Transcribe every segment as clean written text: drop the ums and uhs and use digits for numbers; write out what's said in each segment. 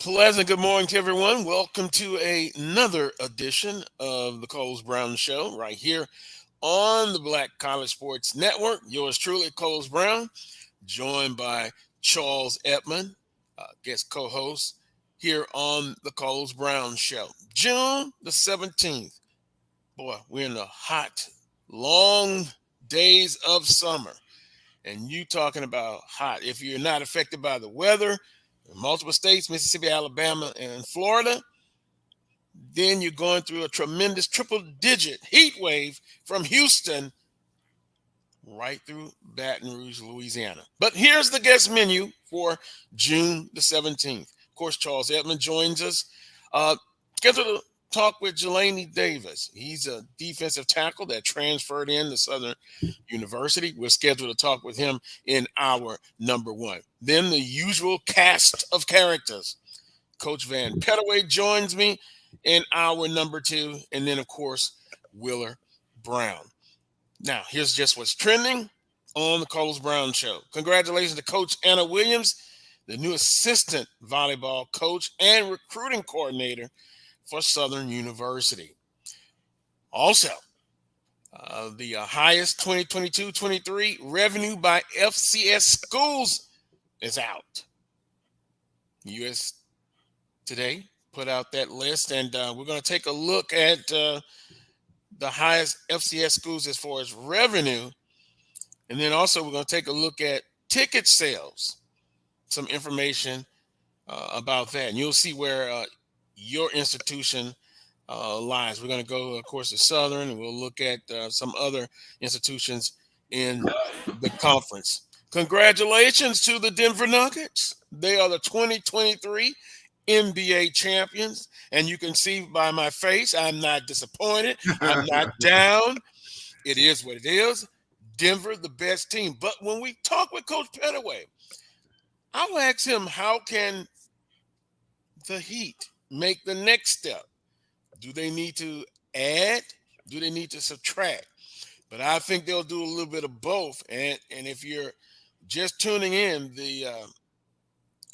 Pleasant good morning to everyone. Welcome to another edition of the Coles Brown Show right here on the Black College Sports Network. Yours truly, Coles Brown, joined by Charles Edmond, guest co-host here on the Coles Brown Show. June the 17th. Boy, we're in the hot, long days of summer. And you talking about hot. If you're not affected by the weather, in multiple states, Mississippi, Alabama, and Florida, then you're going through a tremendous triple-digit heat wave from Houston right through Baton Rouge, Louisiana. But here's the guest menu for June the 17th. Of course, Charles Edmond joins us. Scheduled to talk with Jelani Davis. He's a defensive tackle that transferred in to Southern University. We're scheduled to talk with him in hour number one. Then the usual cast of characters. Coach Vann Pettaway joins me in hour number two. And then, of course, Willer Brown. Now, here's just what's trending on the Coles Brown Show. Congratulations to Coach Anna Williams, the new assistant volleyball coach and recruiting coordinator for Southern University. Also, the highest 2022-23 revenue by FCS schools is out. U.S. Today put out that list, and we're going to take a look at the highest FCS schools as far as revenue. And then also we're going to take a look at ticket sales, some information about that. And you'll see where your institution lies. We're going to go, of course, to Southern, and we'll look at some other institutions in the conference. Congratulations to the Denver Nuggets. They are the 2023 NBA champions, and you can see by my face, I'm not disappointed. I'm not down. It is what it is. Denver, the best team. But when we talk with Coach Pettaway, I'll ask him, how can the Heat make the next step? Do they need to add? Do they need to subtract? But I think they'll do a little bit of both. And if you're just tuning in the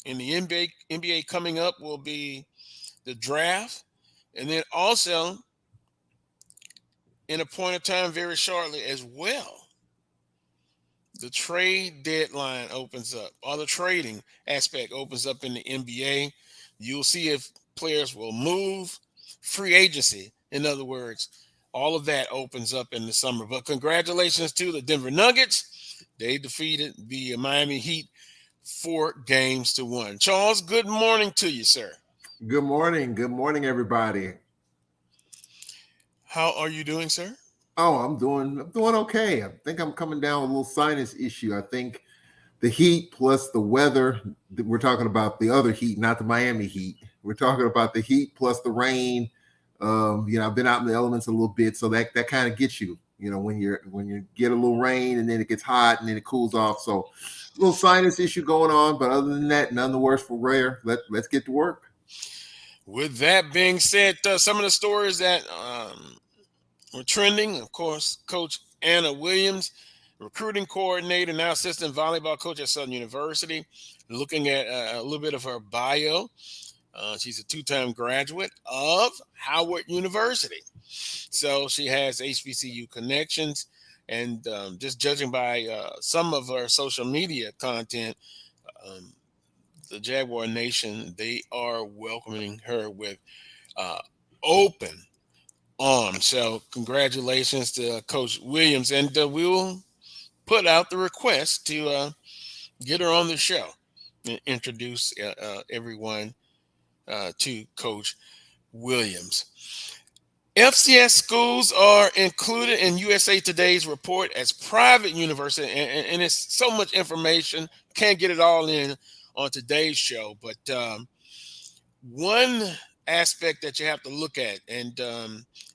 NBA coming up will be the draft, and then also in a point of time very shortly as well, the trade deadline opens up, or the trading aspect opens up in the NBA. You'll see if players will move, free agency, in other words, all of that opens up in the summer. But congratulations to the Denver Nuggets. They defeated the Miami Heat 4-1. Charles, good morning to you, sir. Good morning. Good morning, everybody. How are you doing, sir? Oh, I'm doing okay. I think I'm coming down with a little sinus issue. I think the heat plus the weather, we're talking about the other heat, not the Miami Heat. We're talking about the heat plus the rain. I've been out in the elements a little bit, so that kind of gets you, when you get a little rain and then it gets hot and then it cools off. So a little sinus issue going on, but other than that, none the worse for wear. Let's get to work. With that being said, some of the stories that were trending, of course, Coach Anna Williams, recruiting coordinator, now assistant volleyball coach at Southern University, looking at a little bit of her bio. She's a two-time graduate of Howard University. So she has HBCU connections, and just judging by some of her social media content, the Jaguar Nation, they are welcoming her with open arms. So congratulations to Coach Williams, and we will put out the request to get her on the show and introduce everyone to Coach Williams. FCS schools are included in USA Today's report as private university, and it's so much information, can't get it all in on today's show, but one aspect that you have to look at, and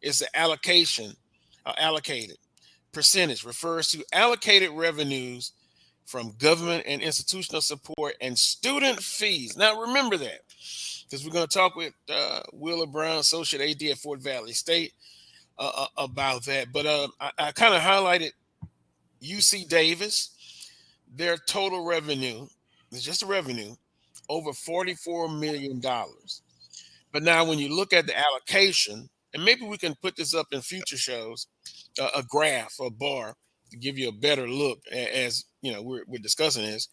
is the allocated percentage, refers to allocated revenues from government and institutional support and student fees. Now remember that, because we're going to talk with Willer Brown, Associate AD at Fort Valley State, about that. But I kind of highlighted UC Davis. Their total revenue, it's just the revenue, over $44 million. But now when you look at the allocation, and maybe we can put this up in future shows, a graph or bar to give you a better look as you know we're discussing this.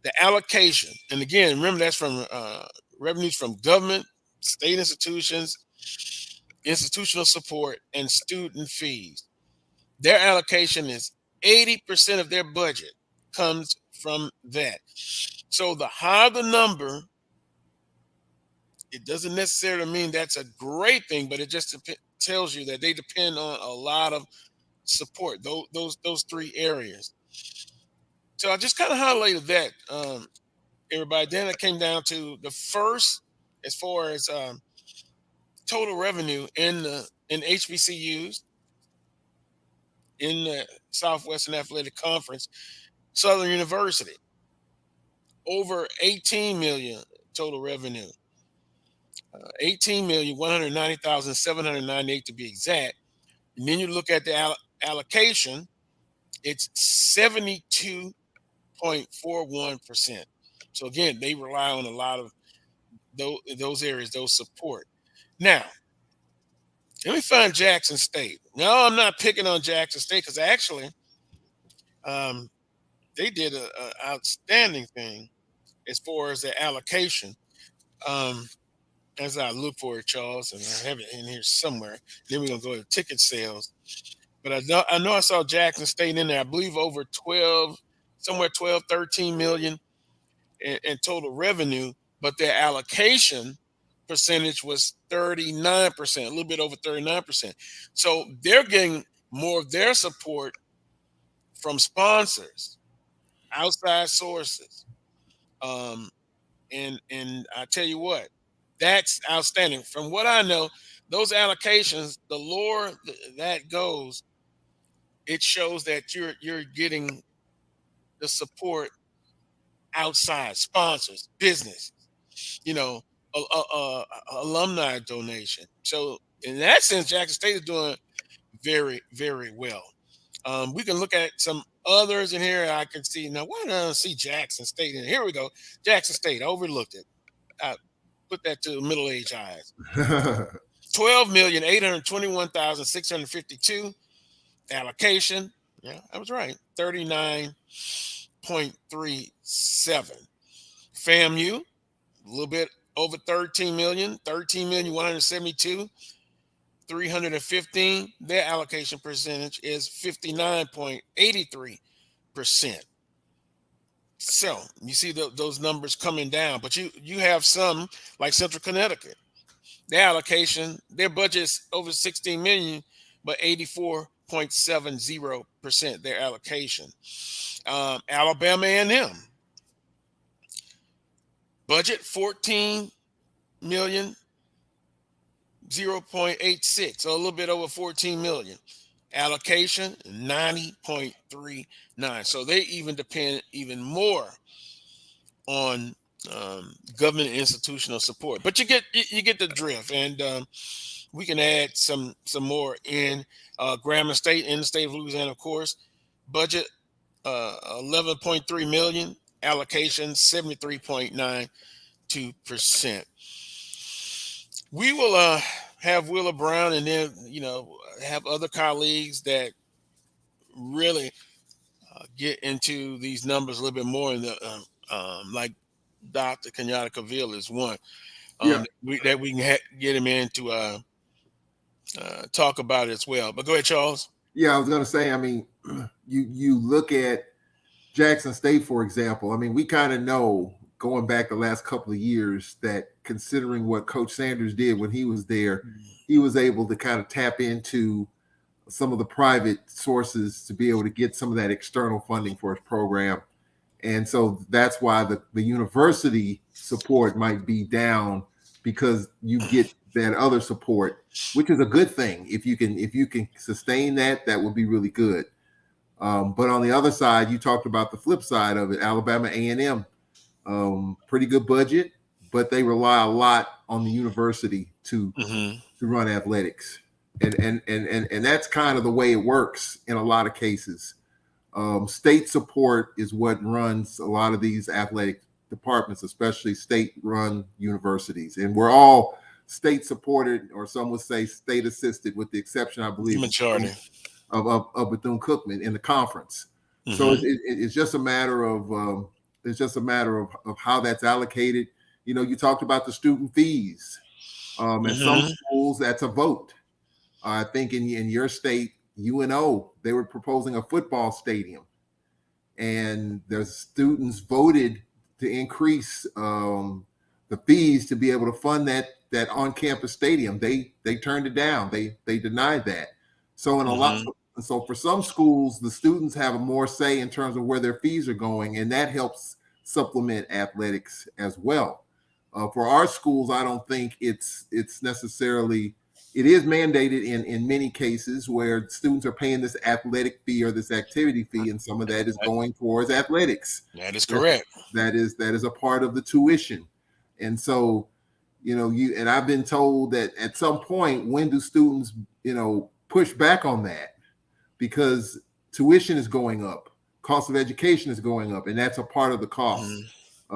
The allocation, and again, remember that's from revenues from government, state institutions, institutional support, and student fees. Their allocation is 80% of their budget comes from that. So the higher the number, it doesn't necessarily mean that's a great thing, but it just tells you that they depend on a lot of support. Those three areas. So I just kind of highlighted that, everybody. Then it came down to the first, as far as total revenue in HBCUs in the Southwestern Athletic Conference, Southern University, over 18 million total revenue. 18,190,798 to be exact. And then you look at the allocation, it's 72.41%. So again, they rely on a lot of those areas, those support. Now, let me find Jackson State. No, I'm not picking on Jackson State because actually, they did an outstanding thing as far as the allocation. As I look for it, Charles, and I have it in here somewhere. Then we're gonna go to ticket sales. But I know I saw Jackson State in there. I believe over 12, somewhere 12, 13 million in total revenue, but their allocation percentage was 39%, a little bit over 39%. So they're getting more of their support from sponsors, outside sources. And I tell you what, that's outstanding. From what I know, those allocations, the lower that goes, it shows that you're getting the support outside sponsors, business, you know, alumni donation. So in that sense, Jackson State is doing very, very well. We can look at some others in here. I can see now. Why don't I see Jackson State? And here we go, Jackson State. I overlooked it. I put that to middle-aged eyes. 12,821,652 allocation. Yeah, I was right. 39.37. FAMU, a little bit over 13 million. 13,172,315. Their allocation percentage is 59.83%. So you see those numbers coming down, but you have some like Central Connecticut. Their allocation, their budget's over 16 million, but 84.70% their allocation. Alabama A&M budget 14 million, 0.86, so a little bit over 14 million. Allocation 90.39. So they even depend even more on government and institutional support. But you get the drift, and we can add some more in. Grambling State in the state of Louisiana, of course, budget 11.3 million, allocation 73.92%. We will have Willa Brown, and then have other colleagues that really get into these numbers a little bit more. In the like Dr. Kenyatta Cavill is one that we can get him in to talk about it as well. But go ahead, Charles. Yeah, I was going to say, I mean, you look at Jackson State, for example. I mean, we kind of know going back the last couple of years that considering what Coach Sanders did when he was there, he was able to kind of tap into some of the private sources to be able to get some of that external funding for his program. And so that's why the university support might be down, because you get that other support, which is a good thing. If you can sustain that, that would be really good. But on the other side, you talked about the flip side of it. Alabama A&M, pretty good budget, but they rely a lot on the university to run athletics, and that's kind of the way it works in a lot of cases. State support is what runs a lot of these athletic departments, especially state-run universities. And we're all state-supported, or some would say state-assisted, with the exception, I believe, Majority. of Bethune-Cookman in the conference. So Mm-hmm. it's just a matter of how that's allocated. You talked about the student fees. At some Mm-hmm. schools, that's a vote. I think in your state, UNO, they were proposing a football stadium, and the students voted to increase the fees to be able to fund that on-campus stadium. They turned it down. They denied that. So Mm-hmm. so for some schools, the students have a more say in terms of where their fees are going, and that helps supplement athletics as well. For our schools, I don't think it's necessarily. It is mandated in many cases where students are paying this athletic fee or this activity fee, and some of that is going towards athletics. That is That correct. that is a part of the tuition. And so, and I've been told that at some point, when do students, push back on that? Because tuition is going up, cost of education is going up, and that's a part of the cost.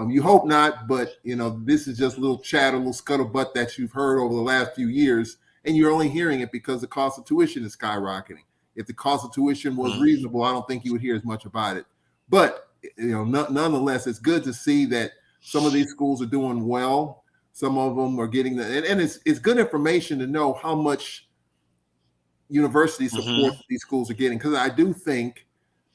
You hope not, but this is just a little chatter, little scuttlebutt that you've heard over the last few years, and you're only hearing it because the cost of tuition is skyrocketing. If the cost of tuition was reasonable, I don't think you would hear as much about it. But nonetheless, it's good to see that some of these schools are doing well. Some of them are getting and it's good information to know how much university support these schools are getting, because I do think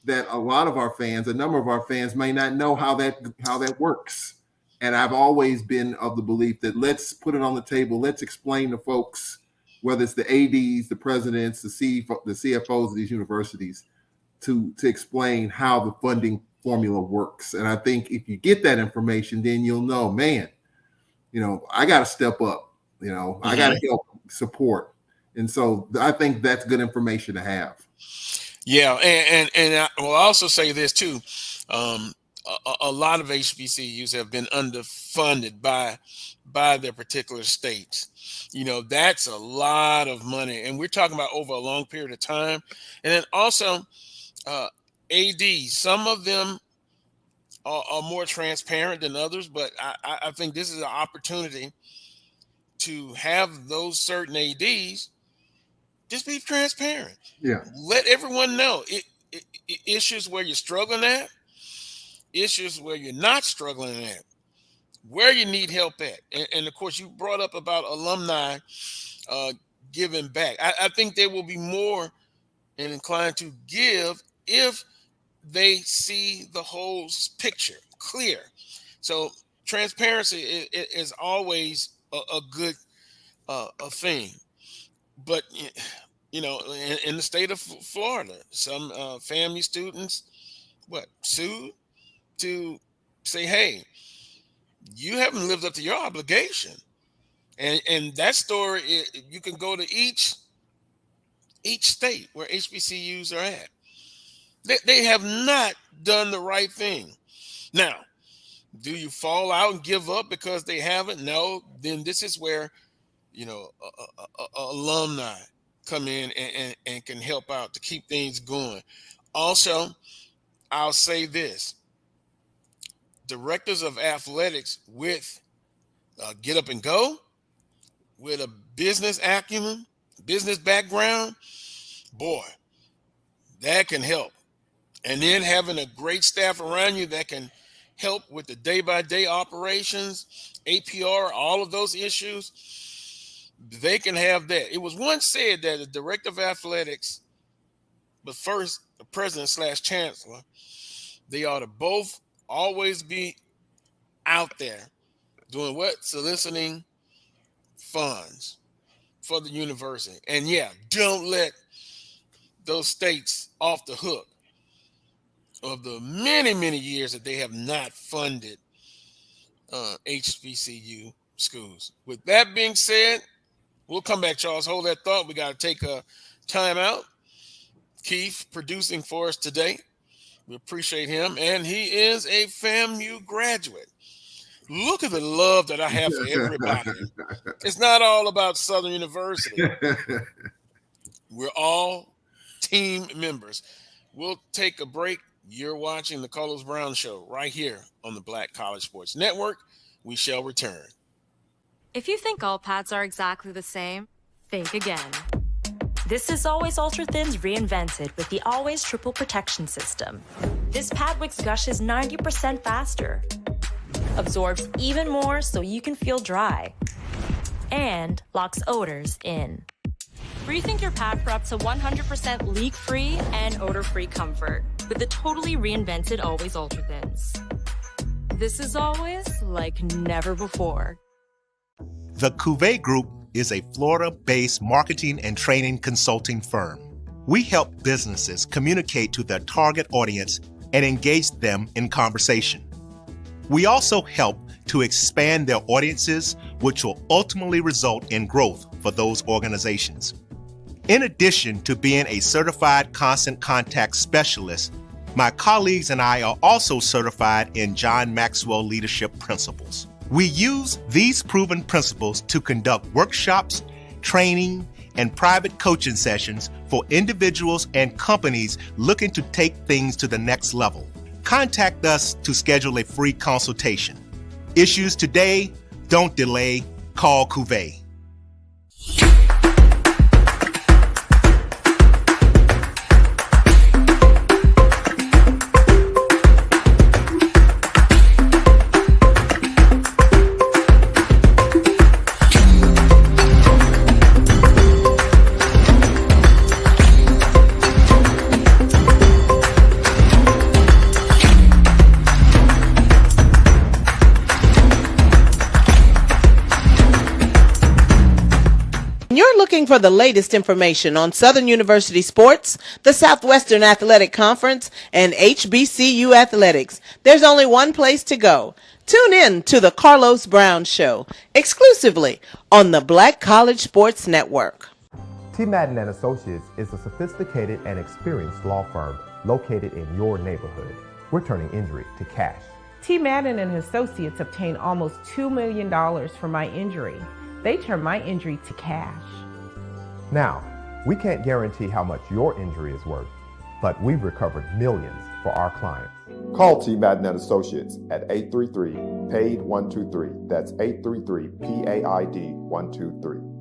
that a lot of our fans, a number of our fans, may not know how that works. And I've always been of the belief that let's put it on the table. Let's explain to folks, whether it's the ADs, the presidents, the CFOs of these universities, to explain how the funding formula works. And I think if you get that information, then you'll know, man, I got to step up. I got to help support. And so I think that's good information to have. Yeah, and I will also say this too. A lot of HBCUs have been underfunded by their particular states. That's a lot of money, and we're talking about over a long period of time. And then also, AD, some of them are more transparent than others, but I think this is an opportunity to have those certain ADs just be transparent. Yeah. Let everyone know issues where you're struggling at, issues where you're not struggling at, where you need help at. And of course, you brought up about alumni giving back. I think they will be more inclined to give if they see the whole picture clear. So transparency is always a good a thing. But in the state of Florida, some family students sued to say, hey, you haven't lived up to your obligation. And that story, you can go to each state where HBCUs are at. They have not done the right thing. Now, do you fall out and give up because they haven't? No. Then this is where alumni come in and can help out to keep things going. Also, I'll say this: directors of athletics with get up and go, with a business acumen, business background, boy, that can help. And then having a great staff around you that can help with the day-by-day operations, APR, all of those issues, they can have that. It was once said that the director of athletics, but first the president / chancellor, they ought to both always be out there doing what? Soliciting funds for the university. And yeah, don't let those states off the hook of the many, many years that they have not funded HBCU schools. With that being said, we'll come back, Charles. Hold that thought. We got to take a time out. Keith producing for us today. We appreciate him. And he is a FAMU graduate. Look at the love that I have for everybody. It's not all about Southern University. We're all team members. We'll take a break. You're watching the Carlos Brown Show right here on the Black College Sports Network. We shall return. If you think all pads are exactly the same, think again. This is Always Ultra Thins reinvented with the Always Triple Protection System. This pad wicks gushes 90% faster, absorbs even more so you can feel dry, and locks odors in. Rethink your pad for up to 100% leak-free and odor-free comfort with the totally reinvented Always Ultra Thins. This is always like never before. The Cuvée Group is a Florida-based marketing and training consulting firm. We help businesses communicate to their target audience and engage them in conversation. We also help to expand their audiences, which will ultimately result in growth for those organizations. In addition to being a certified constant contact specialist, my colleagues and I are also certified in John Maxwell Leadership Principles. We use these proven principles to conduct workshops, training, and private coaching sessions for individuals and companies looking to take things to the next level. Contact us to schedule a free consultation. Issues today, don't delay, call Cuvée. Looking for the latest information on Southern University sports, the Southwestern Athletic Conference, and HBCU athletics, there's only one place to go. Tune in to the Carlos Brown Show, exclusively on the Black College Sports Network. T. Madden and Associates is a sophisticated and experienced law firm located in your neighborhood. We're turning injury to cash. T. Madden and Associates obtained almost $2 million for my injury. They turned my injury to cash. Now, we can't guarantee how much your injury is worth, but we've recovered millions for our clients. Call T. Madden and Associates at 833-PAID-123. That's 833-PAID-123.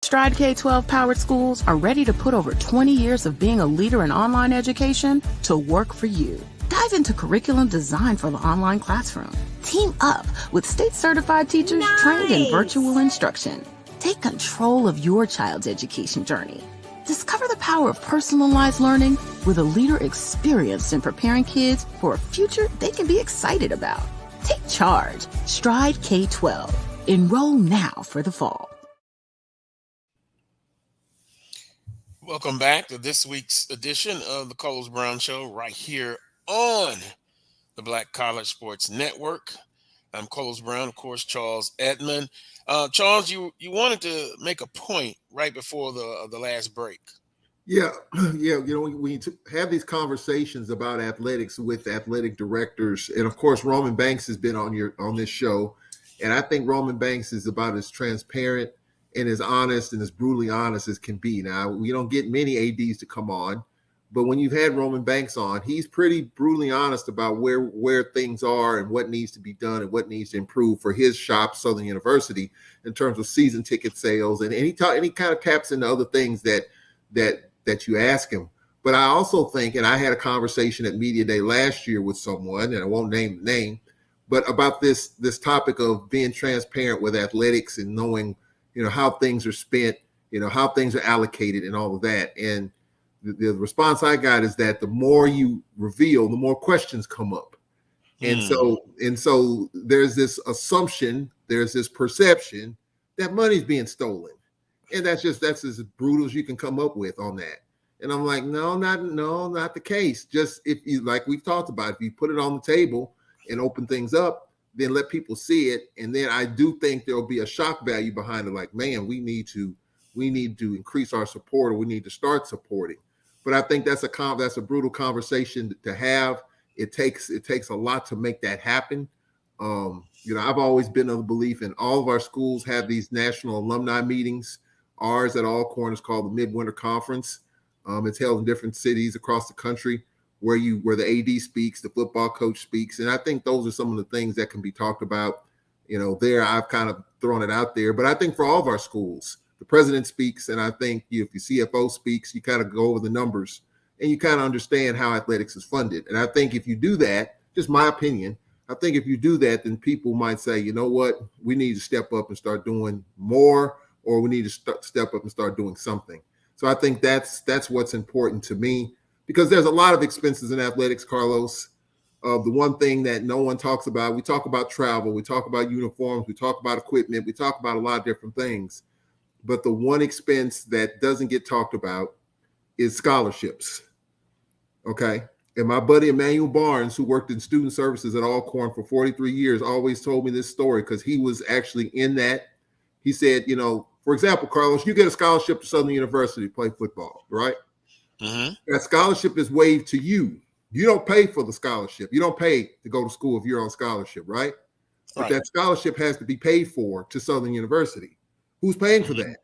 Stride K-12 powered schools are ready to put over 20 years of being a leader in online education to work for you. Dive into curriculum design for the online classroom. Team up with state-certified teachers trained in virtual instruction. Take control of your child's education journey. Discover the power of personalized learning with a leader experienced in preparing kids for a future they can be excited about. Take charge. Stride K-12. Enroll now for the fall. Welcome back to this week's edition of the Carlos Brown Show right here on the Black College Sports Network. I'm Carlos Brown, of course, Charles Edmond. Charles, you wanted to make a point right before the last break. Yeah. You know, we have these conversations about athletics with athletic directors, and of course, Roman Banks has been on this show, and I think Roman Banks is about as transparent and as honest and as brutally honest as can be. Now, we don't get many ADs to come on, but when you've had Roman Banks on, he's pretty brutally honest about where things are and what needs to be done and what needs to improve for his shop, Southern University, in terms of season ticket sales. And he kind of taps into other things that you ask him. But I also think, and I had a conversation at Media Day last year with someone, and I won't name the name, but about this topic of being transparent with athletics and knowing, you know, how things are spent, you know, how things are allocated and all of that. And the response I got is that the more you reveal, the more questions come up. And so there's this assumption, there's this perception that money's being stolen. And that's as brutal as you can come up with on that. And I'm like, no, not the case. Just if you, like we've talked about, if you put it on the table and open things up, then let people see it. And then I do think there'll be a shock value behind it. Like, man, we need to increase our support, or we need to start supporting. But I think that's a brutal conversation to have. It takes a lot to make that happen. You know, I've always been of the belief, and all of our schools have these national alumni meetings Ours at Alcorn is called the Midwinter Conference. It's held in different cities across the country where the AD speaks, the football coach speaks. And I think those are some of the things that can be talked about. There I've kind of thrown it out there. But I think for all of our schools, the president speaks, and I think if the CFO speaks, you kind of go over the numbers and you kind of understand how athletics is funded. And I think if you do that, just my opinion, I think if you do that, then people might say, you know what, we need to step up and start doing more, or we need to step up and start doing something. So I think that's what's important to me, because there's a lot of expenses in athletics, Carlos. The one thing that no one talks about, we talk about travel, we talk about uniforms, we talk about equipment, we talk about a lot of different things. But the one expense that doesn't get talked about is scholarships. Okay. And my buddy Emmanuel Barnes, who worked in student services at Alcorn for 43 years, always told me this story because he was actually in that. He said, for example, Carlos, you get a scholarship to Southern University to play football, right? Mm-hmm. That scholarship is waived to you. You don't pay for the scholarship. You don't pay to go to school if you're on scholarship, right? But that scholarship has to be paid for to Southern University. Who's paying for that?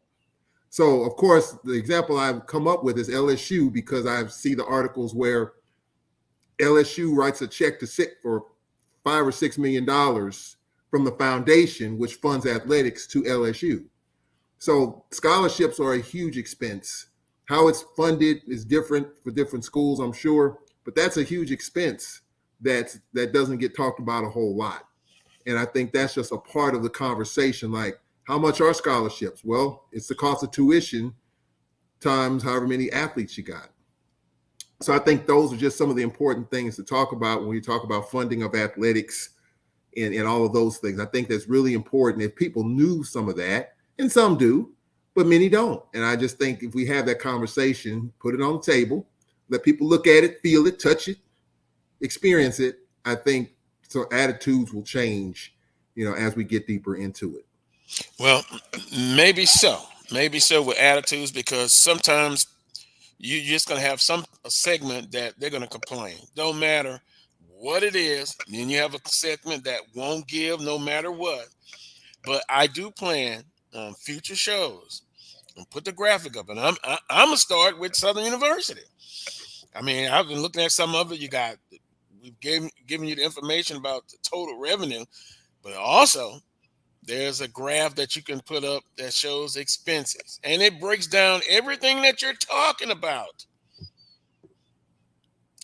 So, of course, the example I've come up with is LSU, because I see the articles where LSU writes a check to SIC for $5 or $6 million from the foundation, which funds athletics, to LSU. So scholarships are a huge expense. How it's funded is different for different schools, I'm sure, but that's a huge expense that doesn't get talked about a whole lot. And I think that's just a part of the conversation. Like, how much are scholarships? Well, it's the cost of tuition times however many athletes you got. So I think those are just some of the important things to talk about when you talk about funding of athletics and all of those things. I think that's really important. If people knew some of that, and some do, but many don't. And I just think if we have that conversation, put it on the table, let people look at it, feel it, touch it, experience it, I think so attitudes will change, as we get deeper into it. Well, maybe so with attitudes, because sometimes you're just going to have a segment that they're going to complain. Don't matter what it is. Then you have a segment that won't give no matter what. But I do plan on future shows and put the graphic up. And I'm going to start with Southern University. I mean, I've been looking at some of it. We've given you the information about the total revenue, but also there's a graph that you can put up that shows expenses, and it breaks down everything that you're talking about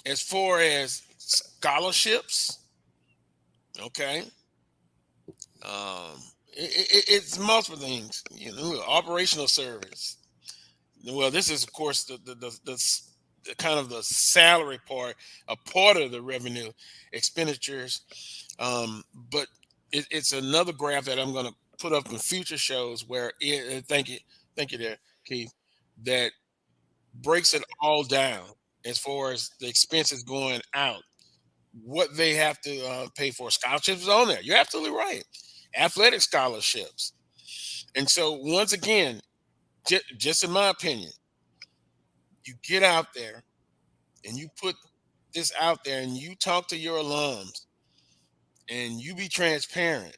as far as scholarships. Okay. It's multiple things, operational service. Well, this is of course the kind of the salary part, a part of the revenue expenditures. But it's another graph that I'm going to put up in future shows where thank you there, Keith, that breaks it all down as far as the expenses going out, what they have to pay for. Scholarships is on there. You're absolutely right. Athletic scholarships. And so once again, just in my opinion, you get out there and you put this out there and you talk to your alums and you be transparent.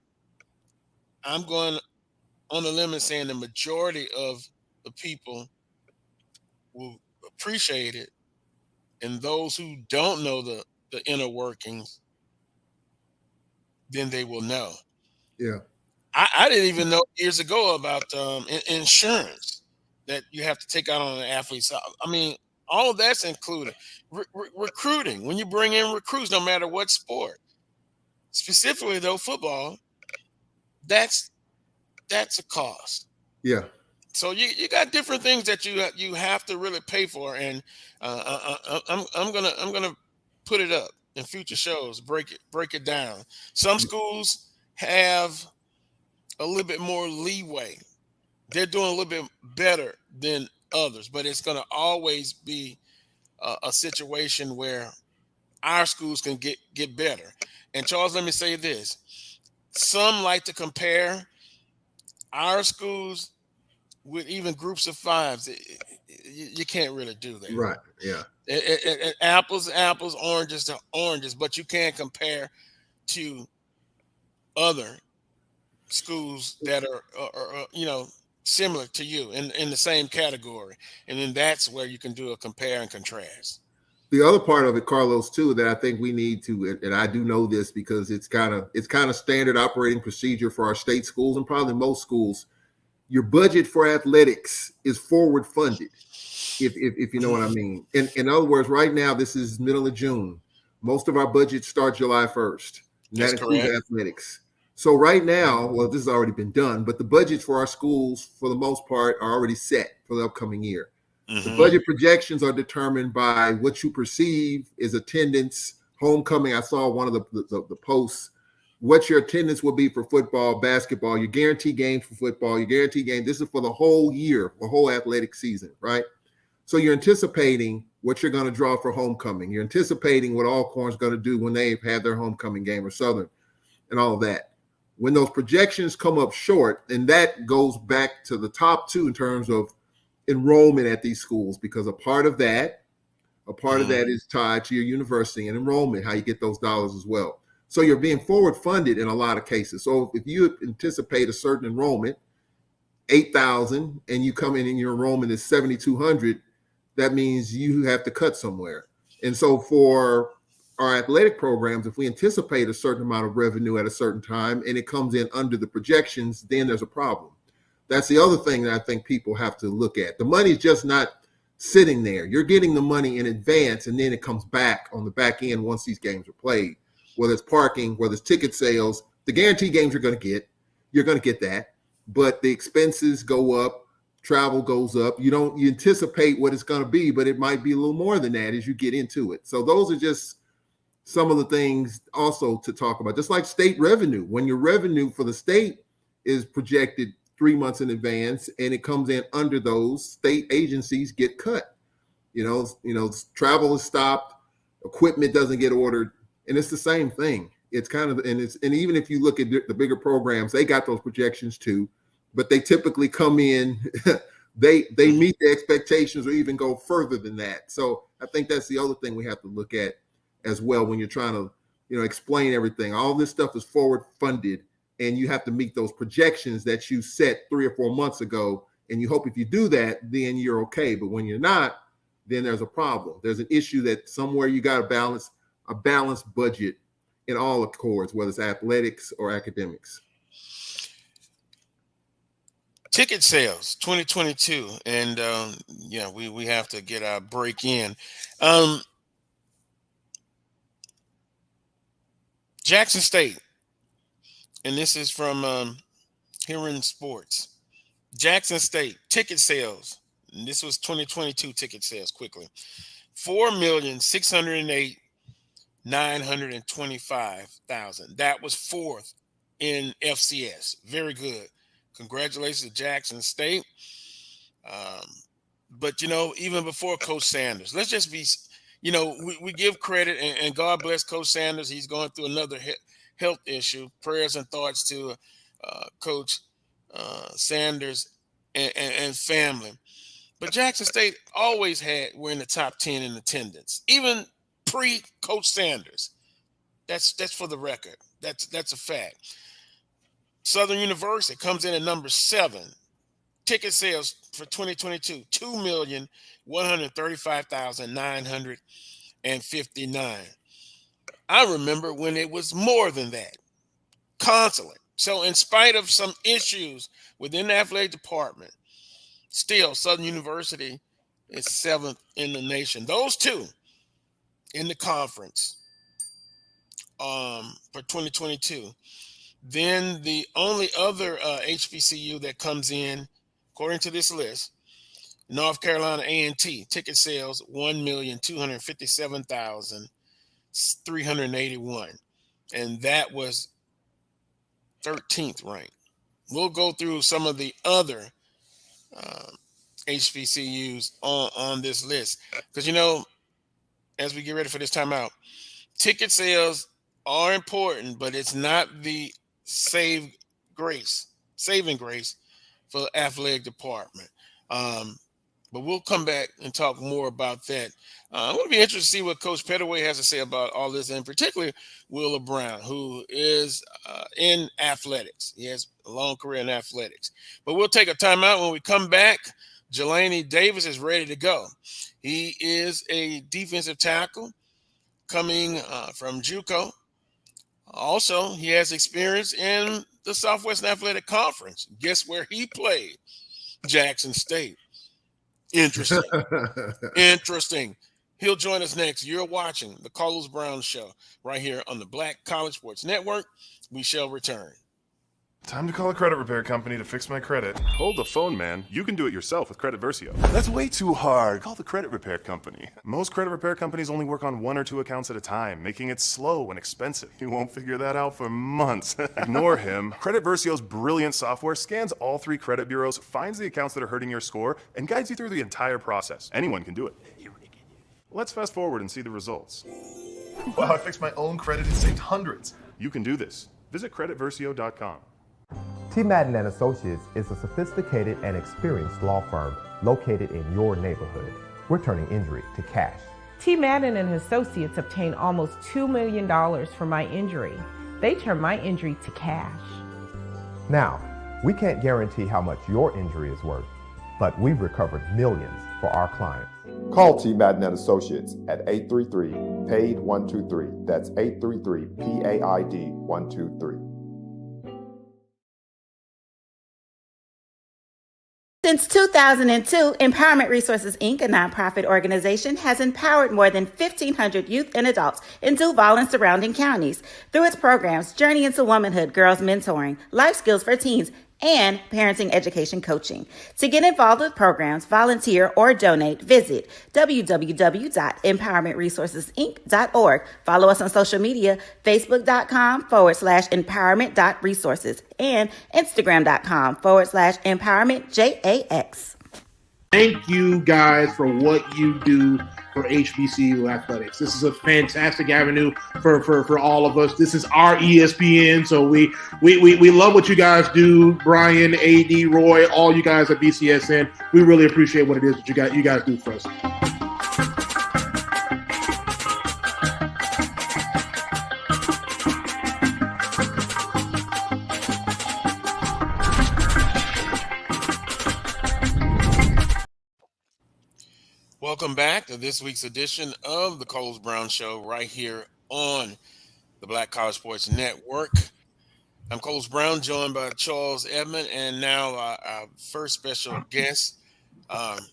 I'm going on a limb and saying the majority of the people will appreciate it. And those who don't know the inner workings, then they will know. Yeah. I didn't even know years ago about insurance that you have to take out on an athlete. So, I mean, all of that's included. Recruiting, when you bring in recruits, no matter what sport, specifically though football, that's a cost. Yeah. So you got different things that you have to really pay for, and I'm gonna put it up in future shows. Break it down. Some schools have a little bit more leeway. They're doing a little bit better than others, but it's going to always be a situation where our schools can get better. And Charles, let me say this. Some like to compare our schools with even groups of fives. You can't really do that. Right. Yeah. Apples, oranges to oranges, but you can't compare to other schools that are similar to you in the same category. And then that's where you can do a compare and contrast. The other part of it, Carlos, too, that I think we need to, and I do know this because it's kind of standard operating procedure for our state schools and probably most schools. Your budget for athletics is forward funded, if you know what I mean. In other words, right now, this is middle of June. Most of our budgets start July 1st, and that includes athletics. So right now, well, this has already been done, but the budgets for our schools, for the most part, are already set for the upcoming year. Mm-hmm. The budget projections are determined by what you perceive is attendance, homecoming. I saw one of the posts, what your attendance will be for football, basketball, your guaranteed games for football, your guaranteed game. This is for the whole year, the whole athletic season, right? So you're anticipating what you're going to draw for homecoming. You're anticipating what Alcorn's going to do when they've had their homecoming game, or Southern, and all of that. When those projections come up short, and that goes back to the top two in terms of enrollment at these schools, because a part of that is tied to your university and enrollment, how you get those dollars as well. So you're being forward funded in a lot of cases. So if you anticipate a certain enrollment, 8,000, and you come in and your enrollment is 7,200, that means you have to cut somewhere. And so for our athletic programs, if we anticipate a certain amount of revenue at a certain time and it comes in under the projections, then there's a problem. That's the other thing that I think people have to look at. The money is just not sitting there. You're getting the money in advance, and then it comes back on the back end once these games are played, whether it's parking, whether it's ticket sales. The guaranteed games you're going to get that, but the expenses go up, travel goes up. You anticipate what it's going to be, but it might be a little more than that as you get into it. So those are just some of the things also to talk about. Just like state revenue, when your revenue for the state is projected 3 months in advance and it comes in under those, state agencies get cut. Travel is stopped, equipment doesn't get ordered, and it's the same thing. It's kind of, and even if you look at the bigger programs, they got those projections too, but they typically come in, they meet the expectations or even go further than that. So I think that's the other thing we have to look at as well when you're trying to, explain everything. All this stuff is forward funded, and you have to meet those projections that you set 3 or 4 months ago. And you hope if you do that, then you're okay. But when you're not, then there's a problem. There's an issue that somewhere you got to a balanced budget in all accords, whether it's athletics or academics. Ticket sales 2022, and we have to get our break in. Jackson State, and this is from Hearing Sports. Jackson State ticket sales, and this was 2022 ticket sales quickly. 4,608,925,000. That was fourth in FCS. Very good. Congratulations to Jackson State. But even before Coach Sanders, let's just be, we give credit, and God bless Coach Sanders. He's going through another health issue. Prayers and thoughts to Coach Sanders and family. But Jackson State always were in the top 10 in attendance, even pre-Coach Sanders. That's for the record. That's a fact. Southern University comes in at number 7. Ticket sales for 2022, 2,135,959. I remember when it was more than that, constantly. So in spite of some issues within the athletic department, still Southern University is 7th in the nation. Those two in the conference for 2022. Then the only other HBCU that comes in, according to this list, North Carolina A&T, ticket sales 1,257,381, and that was 13th ranked. We'll go through some of the other HBCUs on this list because as we get ready for this timeout, ticket sales are important, but it's not the saving grace for the athletic department. but we'll come back and talk more about that. I'm going to be interested to see what Coach Pettaway has to say about all this, and particularly Willa Brown, who is in athletics. He has a long career in athletics. But we'll take a timeout. When we come back, Jelani Davis is ready to go. He is a defensive tackle coming from Jericho. Also, he has experience in the Southwestern Athletic Conference. Guess where he played? Jackson State. Interesting. Interesting. He'll join us next. You're watching the Carlos Brown Show right here on the Black College Sports Network. We shall return. Time to call a credit repair company to fix my credit. Hold the phone, man. You can do it yourself with Credit Versio. That's way too hard. Call the credit repair company. Most credit repair companies only work on 1 or 2 accounts at a time, making it slow and expensive. You won't figure that out for months. Ignore him. Credit Versio's brilliant software scans all 3 credit bureaus, finds the accounts that are hurting your score, and guides you through the entire process. Anyone can do it. Let's fast forward and see the results. Wow, I fixed my own credit and saved hundreds. You can do this. Visit creditversio.com. T. Madden and Associates is a sophisticated and experienced law firm located in your neighborhood. We're turning injury to cash. T. Madden and Associates obtained almost $2 million for my injury. They turned my injury to cash. Now, we can't guarantee how much your injury is worth, but we've recovered millions for our clients. Call T. Madden and Associates at 833-PAID-123. That's 833-PAID-123. Since 2002, Empowerment Resources, Inc., a nonprofit organization, has empowered more than 1,500 youth and adults in Duval and surrounding counties. Through its programs, Journey into Womanhood, Girls Mentoring, Life Skills for Teens, and Parenting Education Coaching. To get involved with programs, volunteer, or donate, visit www.empowermentresourcesinc.org. Follow us on social media, facebook.com/empowerment.resources and instagram.com/empowermentjax. Thank you guys for what you do for HBCU athletics. This is a fantastic avenue for all of us. This is our ESPN, so we love what you guys do. Brian, AD, Roy, all you guys at BCSN. We really appreciate what it is that you guys do for us. Welcome back to this week's edition of the Carlos Brown Show right here on the Black College Sports Network. I'm Carlos Brown, joined by Charles Edmond, and now our first special guest.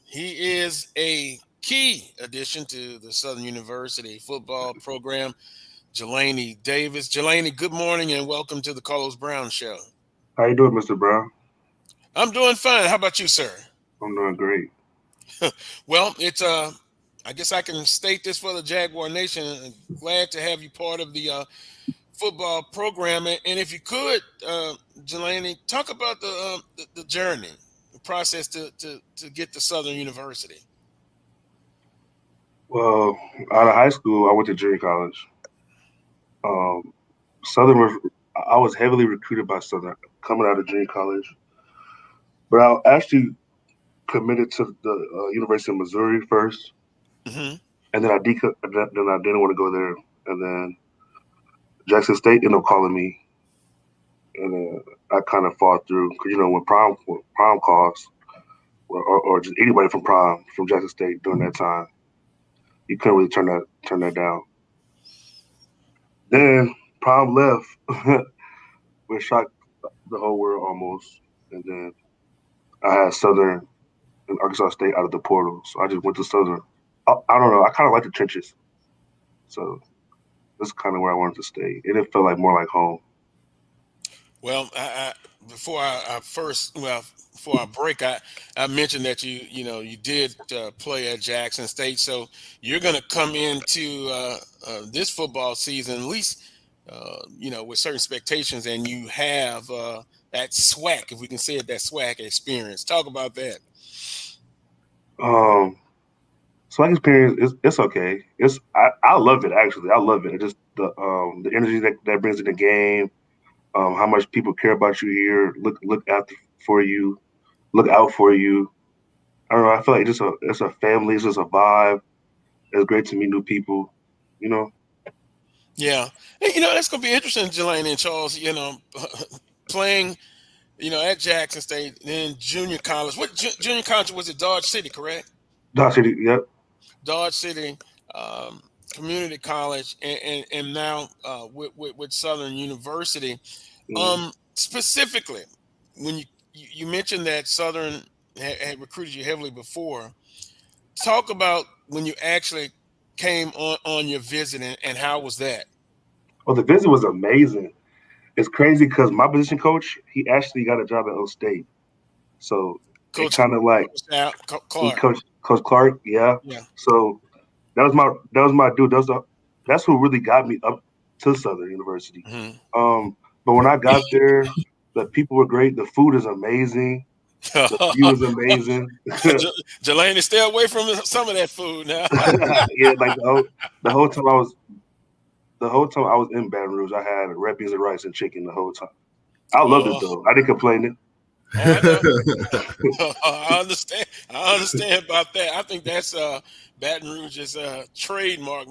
He is a key addition to the Southern University football program, Jelani Davis. Jelani, good morning and welcome to the Carlos Brown Show. How you doing, Mr. Brown? I'm doing fine. How about you, sir? I'm doing great. Well, it's I guess I can state this for the Jaguar Nation. I'm glad to have you part of the football program. And if you could, Jelani, talk about the journey, the process to get to Southern University. Well, out of high school, I went to junior college. Southern, I was heavily recruited by Southern coming out of junior college, but I actually committed to the University of Missouri first, and then I didn't want to go there, and then Jackson State ended up calling me, and I kind of fought through because when prom calls, or just anybody from Jackson State during that time, you couldn't really turn that down. Then prom left, which shocked the whole world almost, and then I had Southern and Arkansas State out of the portal, so I just went to Southern. I don't know. I kind of like the trenches, so that's kind of where I wanted to stay, and it felt like more like home. Well, before I break, I mentioned that you did play at Jackson State, so you're going to come into this football season at least with certain expectations, and you have that SWAC, if we can say it, that SWAC experience. Talk about that. SWAC experience, it's okay. I love it, actually. I love it. Just the energy that brings in the game, how much people care about you here, look out for you. I don't know. I feel like it's a family. It's just a vibe. It's great to meet new people. You know. Yeah. And, that's going to be interesting, Jelani and Charles, playing, at Jackson State, then junior college. What junior college was it? Dodge City, correct? Dodge City, yep. Dodge City Community College, and now with Southern University. Specifically, when you mentioned that Southern had recruited you heavily before, talk about when you actually came on your visit and how was that? Well, the visit was amazing. It's crazy because my position coach, he actually got a job at O State. So it kind of like Clark. Coach Clark, yeah. So that was my dude. That's who really got me up to Southern University. But when I got there, the people were great. The food is amazing. The view is amazing. Jelani, stay away from some of that food now. Yeah, like the whole time I was in Baton Rouge, I had red beans and rice and chicken the whole time. I loved it though. I didn't complain it. I understand. I understand about that. I think that's Baton Rouge's trademark.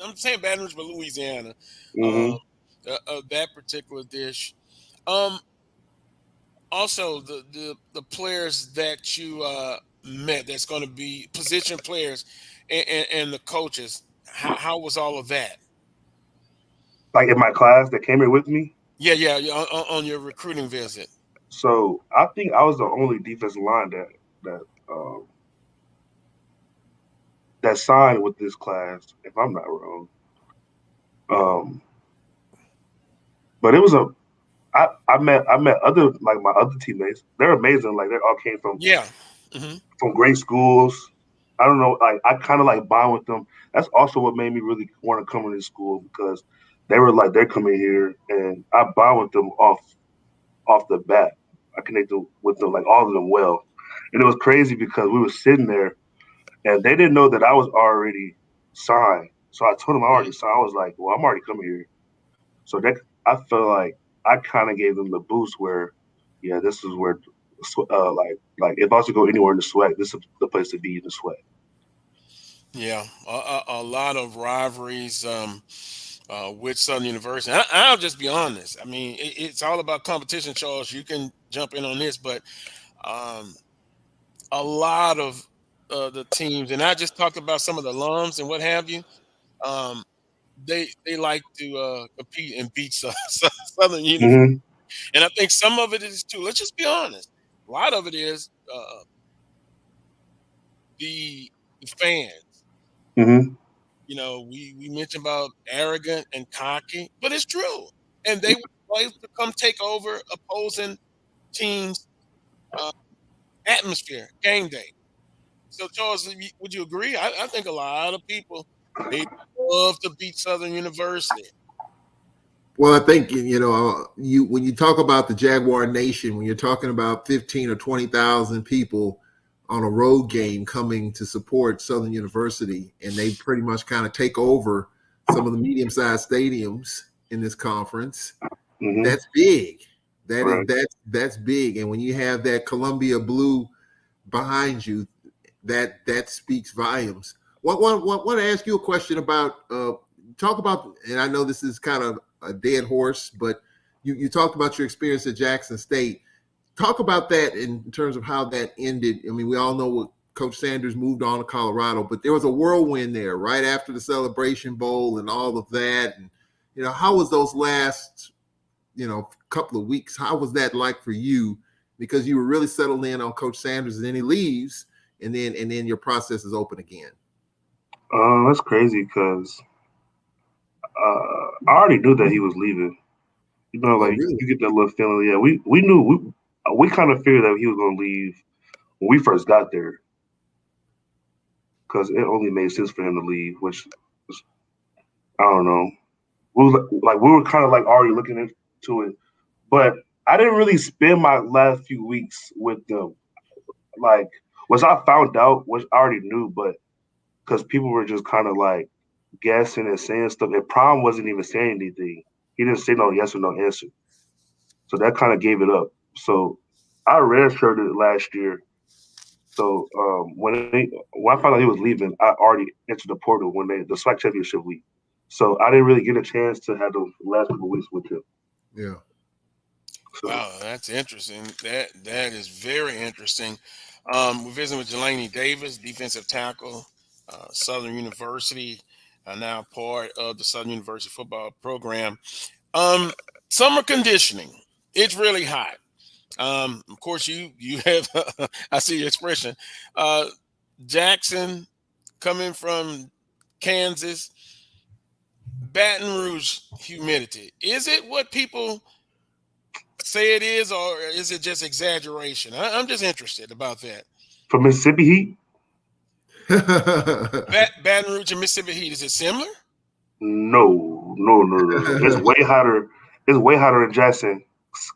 I'm saying Baton Rouge, but Louisiana. That particular dish. Also, the players that you met, that's going to be position players, and the coaches. How was all of that? Like in my class that came here with me? Yeah, on your recruiting visit. So I think I was the only defensive line that signed with this class, if I'm not wrong. But it was I met other, like, my other teammates. They're amazing. Like, they all came from from great schools. I don't know. Like, I kind of like bond with them. That's also what made me really want to come into school, because they were like, they're coming here, and I bond with them off the bat. I connected with them, like, all of them well. And it was crazy because we were sitting there and they didn't know that I was already signed. So I told them I already signed. I was like, well, I'm already coming here. So I felt like I kind of gave them the boost where, yeah, this is where, like if I was to go anywhere in the SWAC, this is the place to be in the SWAC. Yeah, a lot of rivalries with Southern University. I'll just be honest. I mean, it's all about competition, Charles. You can jump in on this, but a lot of the teams, and I just talked about some of the alums and what have you. They like to compete and beat Southern University, and I think some of it is too. Let's just be honest. A lot of it is the fans. We mentioned about arrogant and cocky, but it's true. And they would like to come take over opposing teams' atmosphere, game day. So, Charles, would you agree? I think a lot of people, they love to beat Southern University. Well, I think, when you talk about the Jaguar Nation, when you're talking about 15 or 20,000 people on a road game coming to support Southern University, and they pretty much kind of take over some of the medium-sized stadiums in this conference, that's big. That's big. And when you have that Columbia blue behind you, that speaks volumes. I want to ask you a question about talk about, and I know this is kind of a dead horse, but you talked about your experience at Jackson State. Talk about that in terms of how that ended. I mean, we all know what Coach Sanders moved on to Colorado, but there was a whirlwind there right after the Celebration Bowl and all of that. And, how was those last, couple of weeks? How was that like for you? Because you were really settled in on Coach Sanders, and then he leaves, and then your process is open again. That's crazy because I already knew that he was leaving. Really? You get that little feeling. Yeah, we knew. We kind of figured that he was going to leave when we first got there, because it only made sense for him to leave, which was, I don't know. We were kind of like already looking into it, but I didn't really spend my last few weeks with them. Like, once I found out, which I already knew, but because people were just kind of like guessing and saying stuff, and Prom wasn't even saying anything. He didn't say no yes or no answer. So that kind of gave it up. So I redshirted last year, So when I found out he was leaving, I already entered the portal when the SWAC championship week. So I didn't really get a chance to have those last couple weeks with him. Yeah. So, Wow, that's interesting. That is very interesting. We're visiting with Jelani Davis, defensive tackle, Southern University, now part of the Southern University football program. Summer conditioning, it's really hot. Of course, you have I see your expression. Jackson coming from Kansas, Baton Rouge humidity. Is it what people say it is, or is it just exaggeration? I'm just interested about that. for Mississippi Heat? Baton Rouge and Mississippi Heat, is it similar? No. It's way hotter. It's way hotter in Jackson.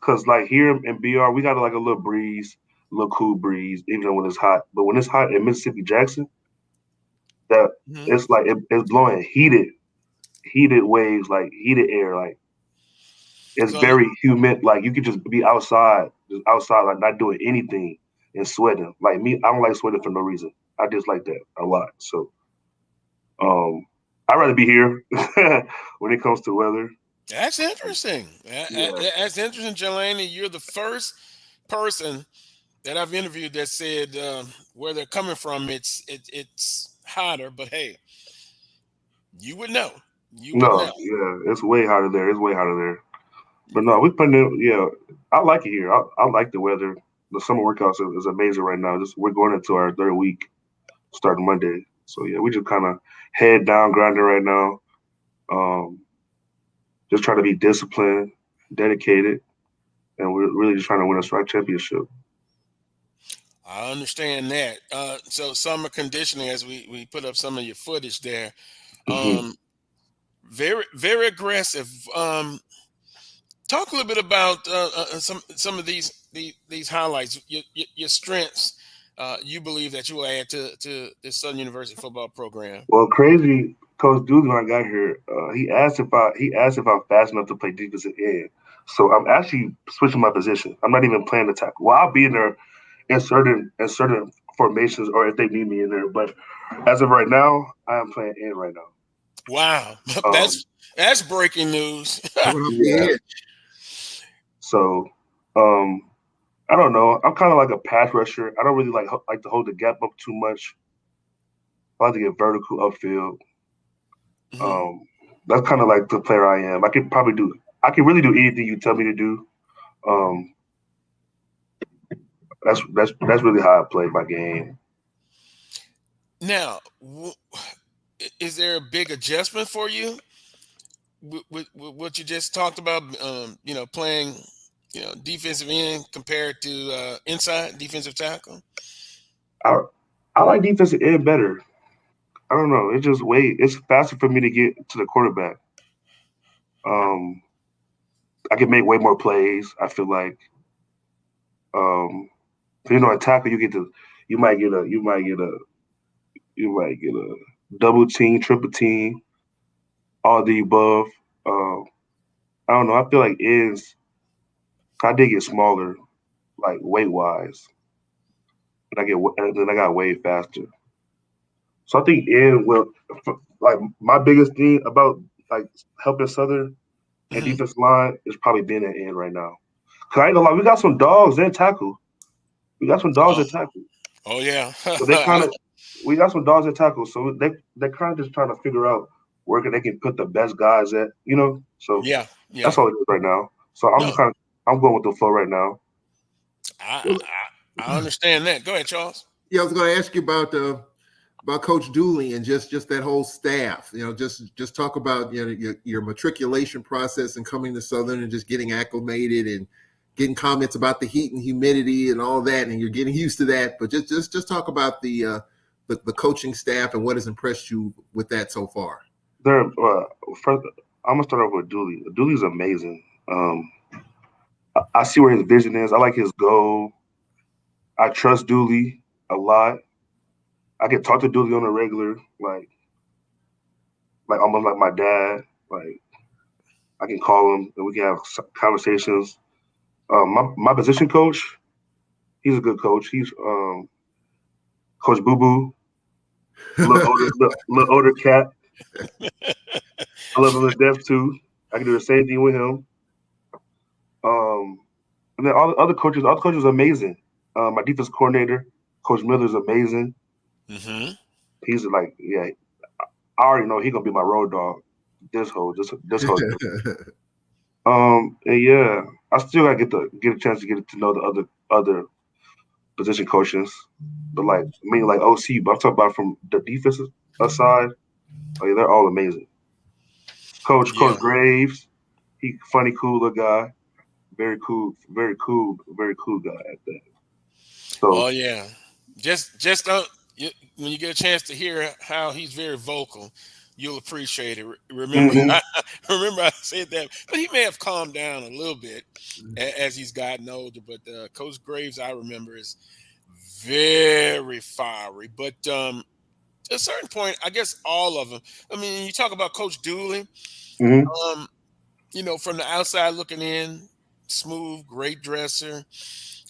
Cause like here in BR, we got like a little breeze, a little cool breeze, even though when it's hot. But when it's hot in Mississippi Jackson, it's like it's blowing heated waves, like heated air, like it's very humid. Like you could just be outside, like not doing anything and sweating. Like me, I don't like sweating for no reason. I dislike that a lot. So, I'd rather be here when it comes to weather. That's interesting. That's interesting, Jelani. You're the first person that I've interviewed that said where they're coming from, it's hotter. But hey, you would know. Yeah, it's way hotter there. It's way hotter there. But no, we putting in. Yeah, I like it here. I like the weather. The summer workouts is amazing right now. We're going into our third week, starting Monday. So yeah, we just kind of head down grinding right now. Just trying to be disciplined, dedicated, and we're really just trying to win a SWAC championship. I understand that. So summer conditioning, as we put up some of your footage there, very very aggressive. Talk a little bit about some of these highlights, your strengths. You believe that you will add to this Southern University football program. Well, crazy Coach Dooley when I got here, he asked if I'm fast enough to play defensive end. So I'm actually switching my position. I'm not even playing the tackle. Well, I'll be in there in certain formations or if they need me in there. But as of right now, I am playing end right now. Wow, that's breaking news. Yeah. So, I don't know. I'm kind of like a pass rusher. I don't really like to hold the gap up too much. I like to get vertical upfield. That's kind of like the player I am. I can really do anything you tell me to do. That's really how I play my game. Now, is there a big adjustment for you with what you just talked about? Playing, defensive end compared to inside defensive tackle. I like defensive end better. I don't know. It's faster for me to get to the quarterback. I can make way more plays. I feel like, a tackle you might get a double team, triple team, all the above. I don't know. I feel like ends. I did get smaller, like weight wise, and then I got way faster. So I think end will, like my biggest thing about like helping Southern and defensive line is probably being an end right now. Cause I ain't gonna lie, we got some dogs in tackle. We got some dogs at tackle. Oh yeah. So we got some dogs at tackle. So they're kind of just trying to figure out where they can put the best guys at. So yeah. That's all it is right now. So I'm going with the flow right now. I understand that. Go ahead, Charles. Yeah, I was going to ask you about Coach Dooley and just that whole staff. Just talk about your matriculation process and coming to Southern and just getting acclimated and getting comments about the heat and humidity and all that, and you're getting used to that. But just talk about the coaching staff and what has impressed you with that so far. First, I'm gonna start off with Dooley. Dooley's amazing. I see where his vision is. I like his goal. I trust Dooley a lot. I can talk to Dooley on a regular, like almost like my dad. Like I can call him and we can have conversations. My position coach, he's a good coach. Coach Boo Boo, little older cat. I love him to death too. I can do the same thing with him. And then all the other coaches are amazing. My defense coordinator, Coach Miller, is amazing. Mm-hmm. He's like, yeah, I already know he's gonna be my road dog. This whole. And yeah, I still gotta get a chance to get to know the other position coaches, but like mainly like OC. But I'm talking about from the defensive side. Like they're all amazing. Coach Graves, he funny, cool little guy. Very cool guy at that. So, oh yeah, just when you get a chance to hear how he's very vocal, you'll appreciate it. Remember, remember I said that, but he may have calmed down a little bit as he's gotten older. But Coach Graves, I remember, is very fiery. But at a certain point, I guess all of them. I mean, you talk about Coach Dooley. You know, from the outside looking in, smooth, great dresser,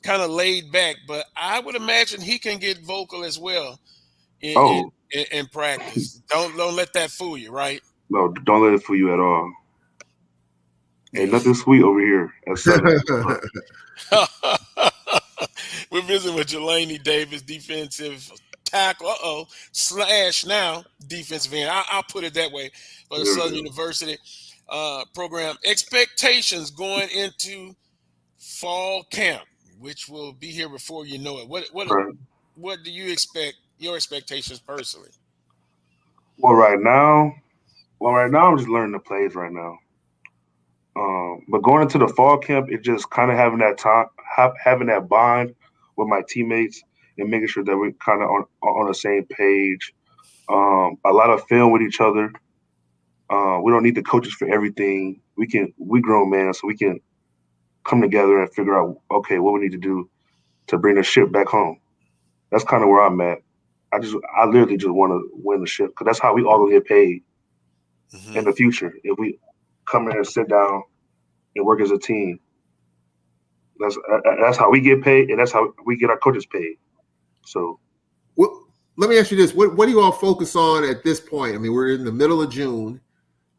kind of laid back, but I would imagine he can get vocal as well in practice. Don't let that fool you, right? No, don't let it fool you at all. Ain't nothing sweet over here at Southern. We're visiting with Jelani Davis, defensive tackle. / now defensive end. I'll put it that way for the Southern University program. Expectations going into fall camp, which will be here before you know it. What do you expect? Your expectations personally? Well, right now, I'm just learning the plays right now. But going into the fall camp, it's just kind of having that time, having that bond with my teammates, and making sure that we're kind of on the same page. A lot of film with each other. We don't need the coaches for everything. We grown men, so we can come together and figure out, okay, what we need to do to bring the ship back home. That's kind of where I'm at. I literally just want to win the ship because that's how we all gonna get paid in the future. If we come in and sit down and work as a team, that's how we get paid, and that's how we get our coaches paid. So, well, let me ask you this: what do you all focus on at this point? I mean, we're in the middle of June.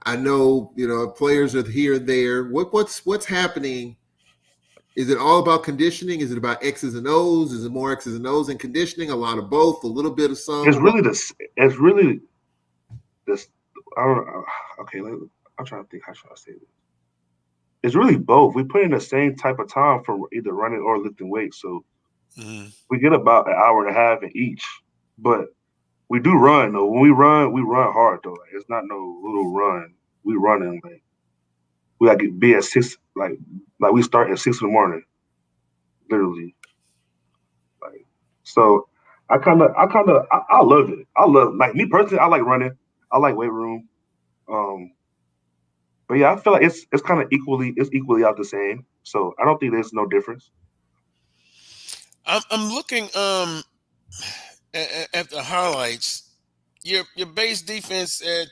I know players are here and there. What's happening? Is it all about conditioning? Is it about X's and O's? Is it more X's and O's and conditioning? A lot of both, a little bit of some. It's really this. I don't know. Okay, I'm trying to think. How should I say this? It's really both. We put in the same type of time for either running or lifting weights, so we get about an hour and a half in each. But we do run though. When we run hard though. Like, it's not no little run. We running like we gotta be at 6. Like we start at 6 a.m, literally. Like so, I love it. I love, like, me personally. I like running. I like weight room. But yeah, I feel like it's kind of equally out the same. So I don't think there's no difference. I'm looking at the highlights. Your base defense at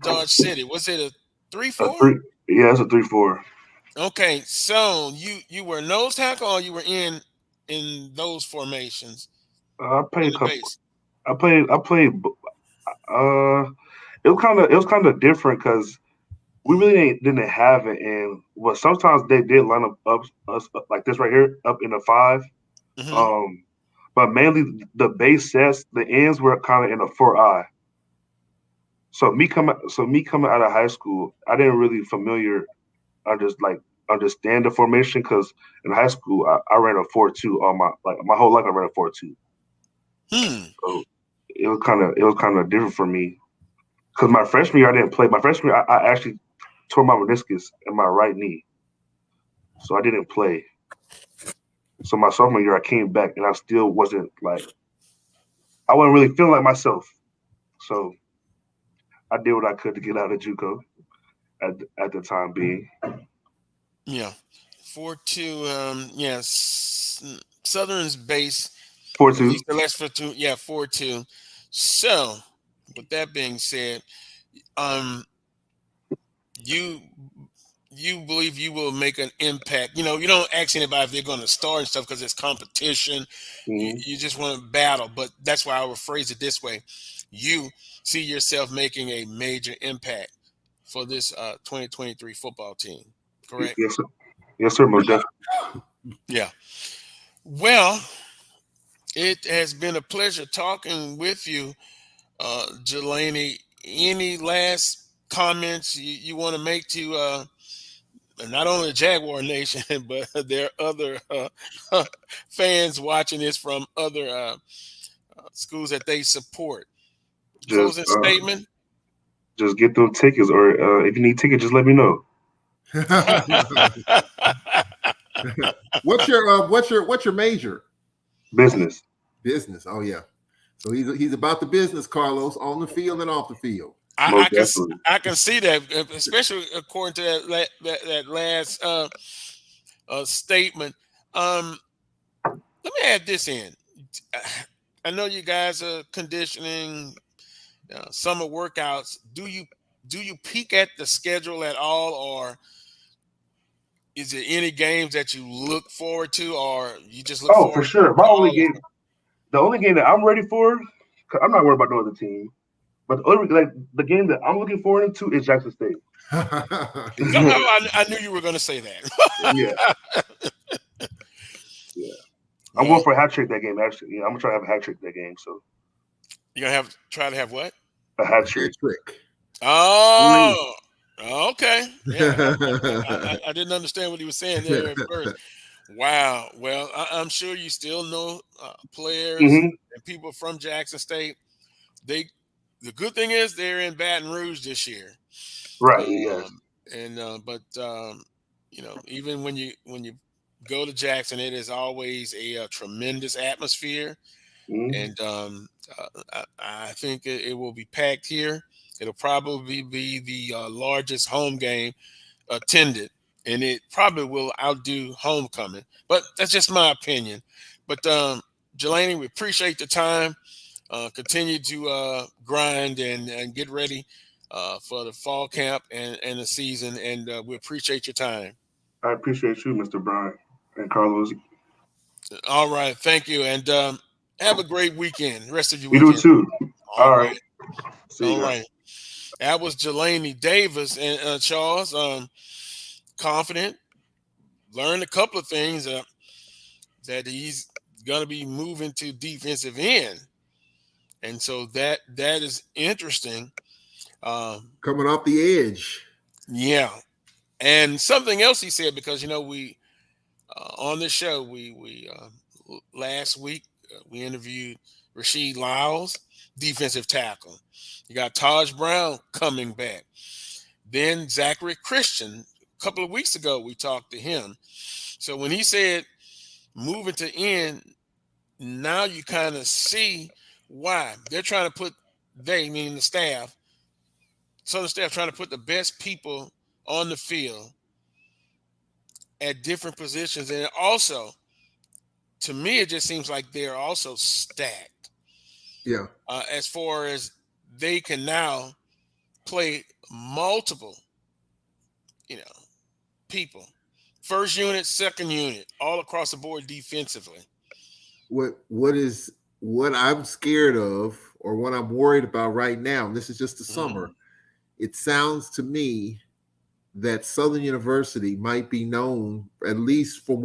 Dodge City, was it a 3-4? Yeah, it's a 3-4. Okay, so you were nose tackle or you were in those formations? I played a couple. I played. It was kind of different because we really didn't have it, and sometimes they did line up us like this right here, up in a 5. But mainly the base sets, the ends were kind of in a 4-eye. So me coming out of high school, I didn't really understand the formation because in high school I ran a 4-2 all my whole life. I ran a 4-2. So it was kind of different for me because my freshman year I didn't play. My freshman year I actually tore my meniscus in my right knee, so I didn't play. So my sophomore year I came back and I still wasn't I wasn't really feeling like myself. So I did what I could to get out of JUCO at the time being. Yeah, 4-2. Yes, Southern's base 4-2. Less for 2. Yeah, 4-2. So, with that being said, you you believe you will make an impact. You don't ask anybody if they're going to start and stuff because it's competition. You just want to battle. But that's why I would phrase it this way. You see yourself making a major impact for this 2023 football team, correct? Yes, sir. Yes, sir, most definitely. Yeah. Well, it has been a pleasure talking with you, Jelani. Any last comments you want to make to not only the Jaguar Nation, but there are other fans watching this from other schools that they support? Closing statement? Just get them tickets, or if you need tickets, just let me know. What's your major? Business. Business. Oh yeah. So he's about the business, Carlos, on the field and off the field. I can see that, especially according to that last statement. Let me add this in. I know you guys are conditioning, summer workouts. Do you peek at the schedule at all, or is there any games that you look forward to, or you just look forward for sure. The only game that I'm ready for, 'cause I'm not worried about no other team, but the game that I'm looking forward to is Jackson State. I knew you were going to say that. Yeah. I'm going for a hat trick that game, actually. Yeah, I'm going to try to have a hat trick that game. So you're going to try to have what? A hat trick. Oh, okay. Yeah, I didn't understand what he was saying there at first. Wow. Well, I'm sure you still know players and people from Jackson State. The good thing is they're in Baton Rouge this year, right? Yes. Even when you go to Jackson, it is always a tremendous atmosphere, and I think it will be packed here. It'll probably be the largest home game attended, and it probably will outdo homecoming. But that's just my opinion. But Jelani, we appreciate the time. Continue to grind and get ready for the fall camp and the season, and we appreciate your time. I appreciate you, Mr. Brian and Carlos. All right, thank you, and have a great weekend. Rest of your weekend. You do too. All right. All right. That was Jelani Davis and Charles. Confident, learned a couple of things that he's going to be moving to defensive end, and so that is interesting. Coming off the edge. Yeah, and something else he said, because we on this show we last week we interviewed Rasheed Lyles, defensive tackle. You got Taj Brown coming back. Then Zachary Christian, a couple of weeks ago, we talked to him. So when he said moving to end, now you kind of see why. They're trying to put, meaning the staff, Southern staff, trying to put the best people on the field at different positions. And also, to me, it just seems like they're also stacked. Yeah. As far as they can now play multiple, people, first unit, second unit, all across the board defensively. What I'm scared of, or what I'm worried about right now, and this is just the summer, it sounds to me that Southern University might be known, at least from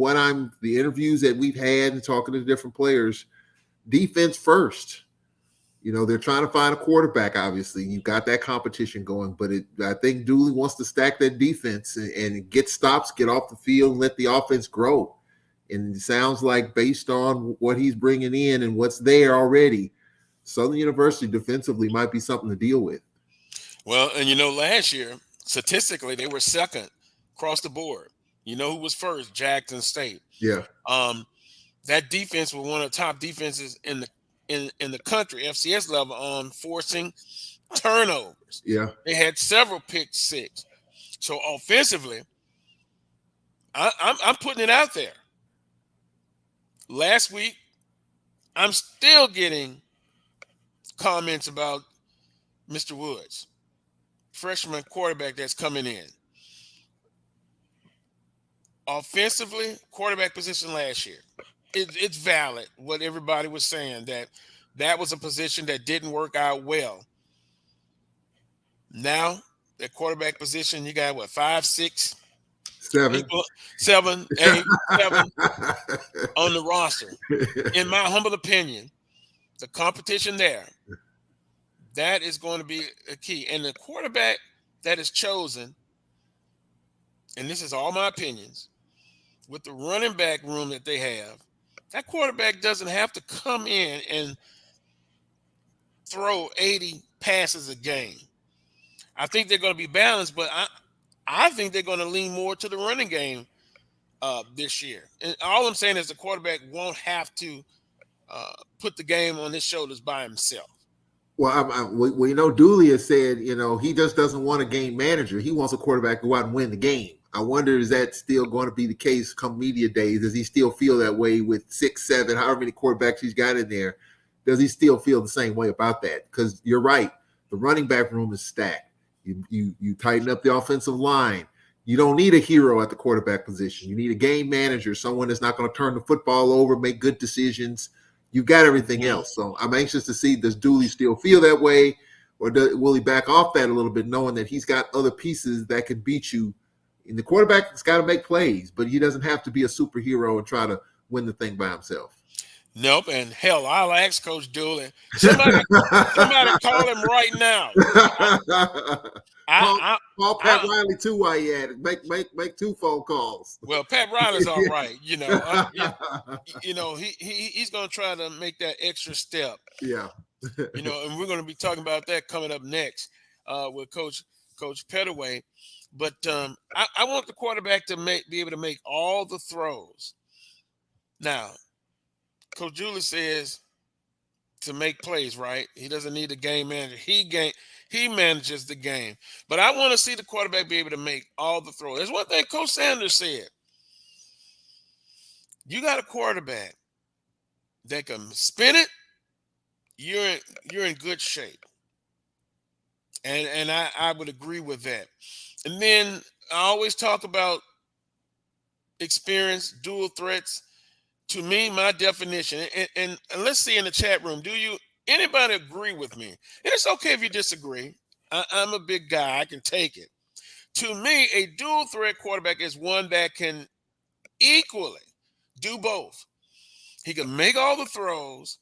the interviews that we've had and talking to different players, defense first. They're trying to find a quarterback, obviously. You've got that competition going, but I think Dooley wants to stack that defense and get stops, get off the field, and let the offense grow. And it sounds like, based on what he's bringing in and what's there already, Southern University defensively might be something to deal with. Well, and last year, statistically, they were second across the board. Who was first? Jackson State. Yeah. That defense was one of the top defenses in the country, FCS level, on forcing turnovers. Yeah. They had several pick six. So offensively, I'm putting it out there. Last week, I'm still getting comments about Mr. Woods, freshman quarterback that's coming in. offensively, quarterback position last year, it's valid what everybody was saying, that was a position that didn't work out well. Now, that quarterback position, you got what, 5, 6 people, 7, 8, 7 on the roster. In my humble opinion, the competition there, that is going to be a key. And the quarterback that is chosen, and this is all my opinions, with the running back room that they have, that quarterback doesn't have to come in and throw 80 passes a game. I think they're going to be balanced, but I think they're going to lean more to the running game this year. And all I'm saying is the quarterback won't have to put the game on his shoulders by himself. Well, we know Dooley has said, he just doesn't want a game manager. He wants a quarterback to go out and win the game. I wonder, is that still going to be the case come media days? Does he still feel that way with 6, 7, however many quarterbacks he's got in there? Does he still feel the same way about that? Because you're right. The running back room is stacked. You tighten up the offensive line. You don't need a hero at the quarterback position. You need a game manager, someone that's not going to turn the football over, make good decisions. You've got everything else. So I'm anxious to see, does Dooley still feel that way, or will he back off that a little bit, knowing that he's got other pieces that can beat you? And the quarterback's got to make plays, but he doesn't have to be a superhero and try to win the thing by himself. Nope, and hell, I'll ask Coach Dooley. Somebody call him right now. Call Pat Riley too while you at it. Make 2 phone calls. Well, Pat Riley's all right. He's going to try to make that extra step. Yeah. And we're going to be talking about that coming up next with Coach Pettaway. But I want the quarterback to be able to make all the throws. Now, Coach Julie says to make plays, right? He doesn't need a game manager. He manages the game. But I want to see the quarterback be able to make all the throws. There's one thing Coach Sanders said. You got a quarterback that can spin it, you're in good shape. And I would agree with that. And then I always talk about experience, dual threats. To me, my definition, and let's see in the chat room, anybody agree with me? And it's okay if you disagree. I'm a big guy. I can take it. To me, a dual threat quarterback is one that can equally do both. He can make all the throws,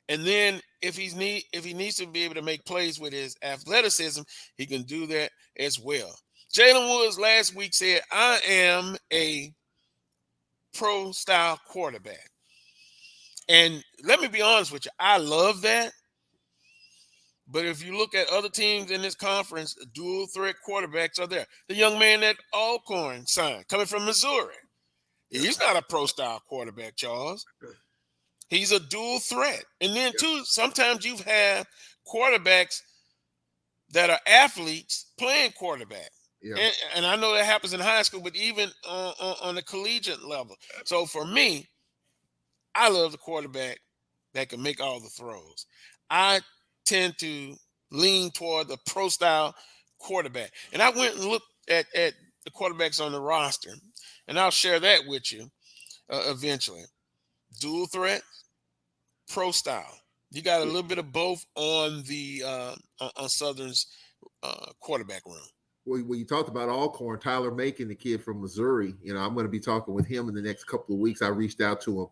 and then if he needs to be able to make plays with his athleticism, he can do that as well. Jalen Woods last week said, I am a pro-style quarterback. And let me be honest with you, I love that. But if you look at other teams in this conference, dual threat quarterbacks are there. The young man that Alcorn signed, coming from Missouri, he's not a pro-style quarterback, Charles. He's a dual threat. And then, too, sometimes you have quarterbacks that are athletes playing quarterback. Yeah. And I know that happens in high school, but even on the collegiate level. So for me, I love the quarterback that can make all the throws. I tend to lean toward the pro-style quarterback. And I went and looked at the quarterbacks on the roster, and I'll share that with you eventually. Dual threat, pro-style. You got a little bit of both on the on Southern's quarterback room. Well, when you talked about Alcorn, Tyler Macon, the kid from Missouri, I'm going to be talking with him in the next couple of weeks. I reached out to him,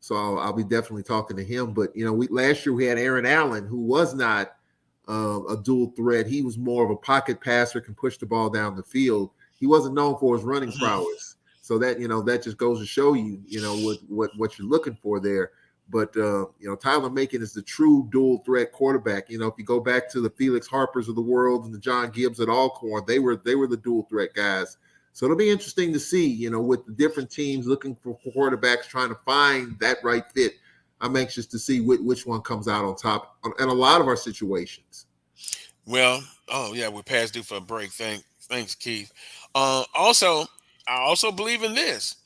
so I'll be definitely talking to him. But, last year we had Aaron Allen, who was not a dual threat. He was more of a pocket passer, can push the ball down the field. He wasn't known for his running prowess. So that, that just goes to show you, what you're looking for there. But, Tyler Macon is the true dual threat quarterback. If you go back to the Felix Harpers of the world and the John Gibbs at Alcorn, they were the dual threat guys. So it'll be interesting to see, with the different teams looking for quarterbacks, trying to find that right fit. I'm anxious to see which one comes out on top in a lot of our situations. Well, we're past due for a break. Thanks, Keith. I also believe in this.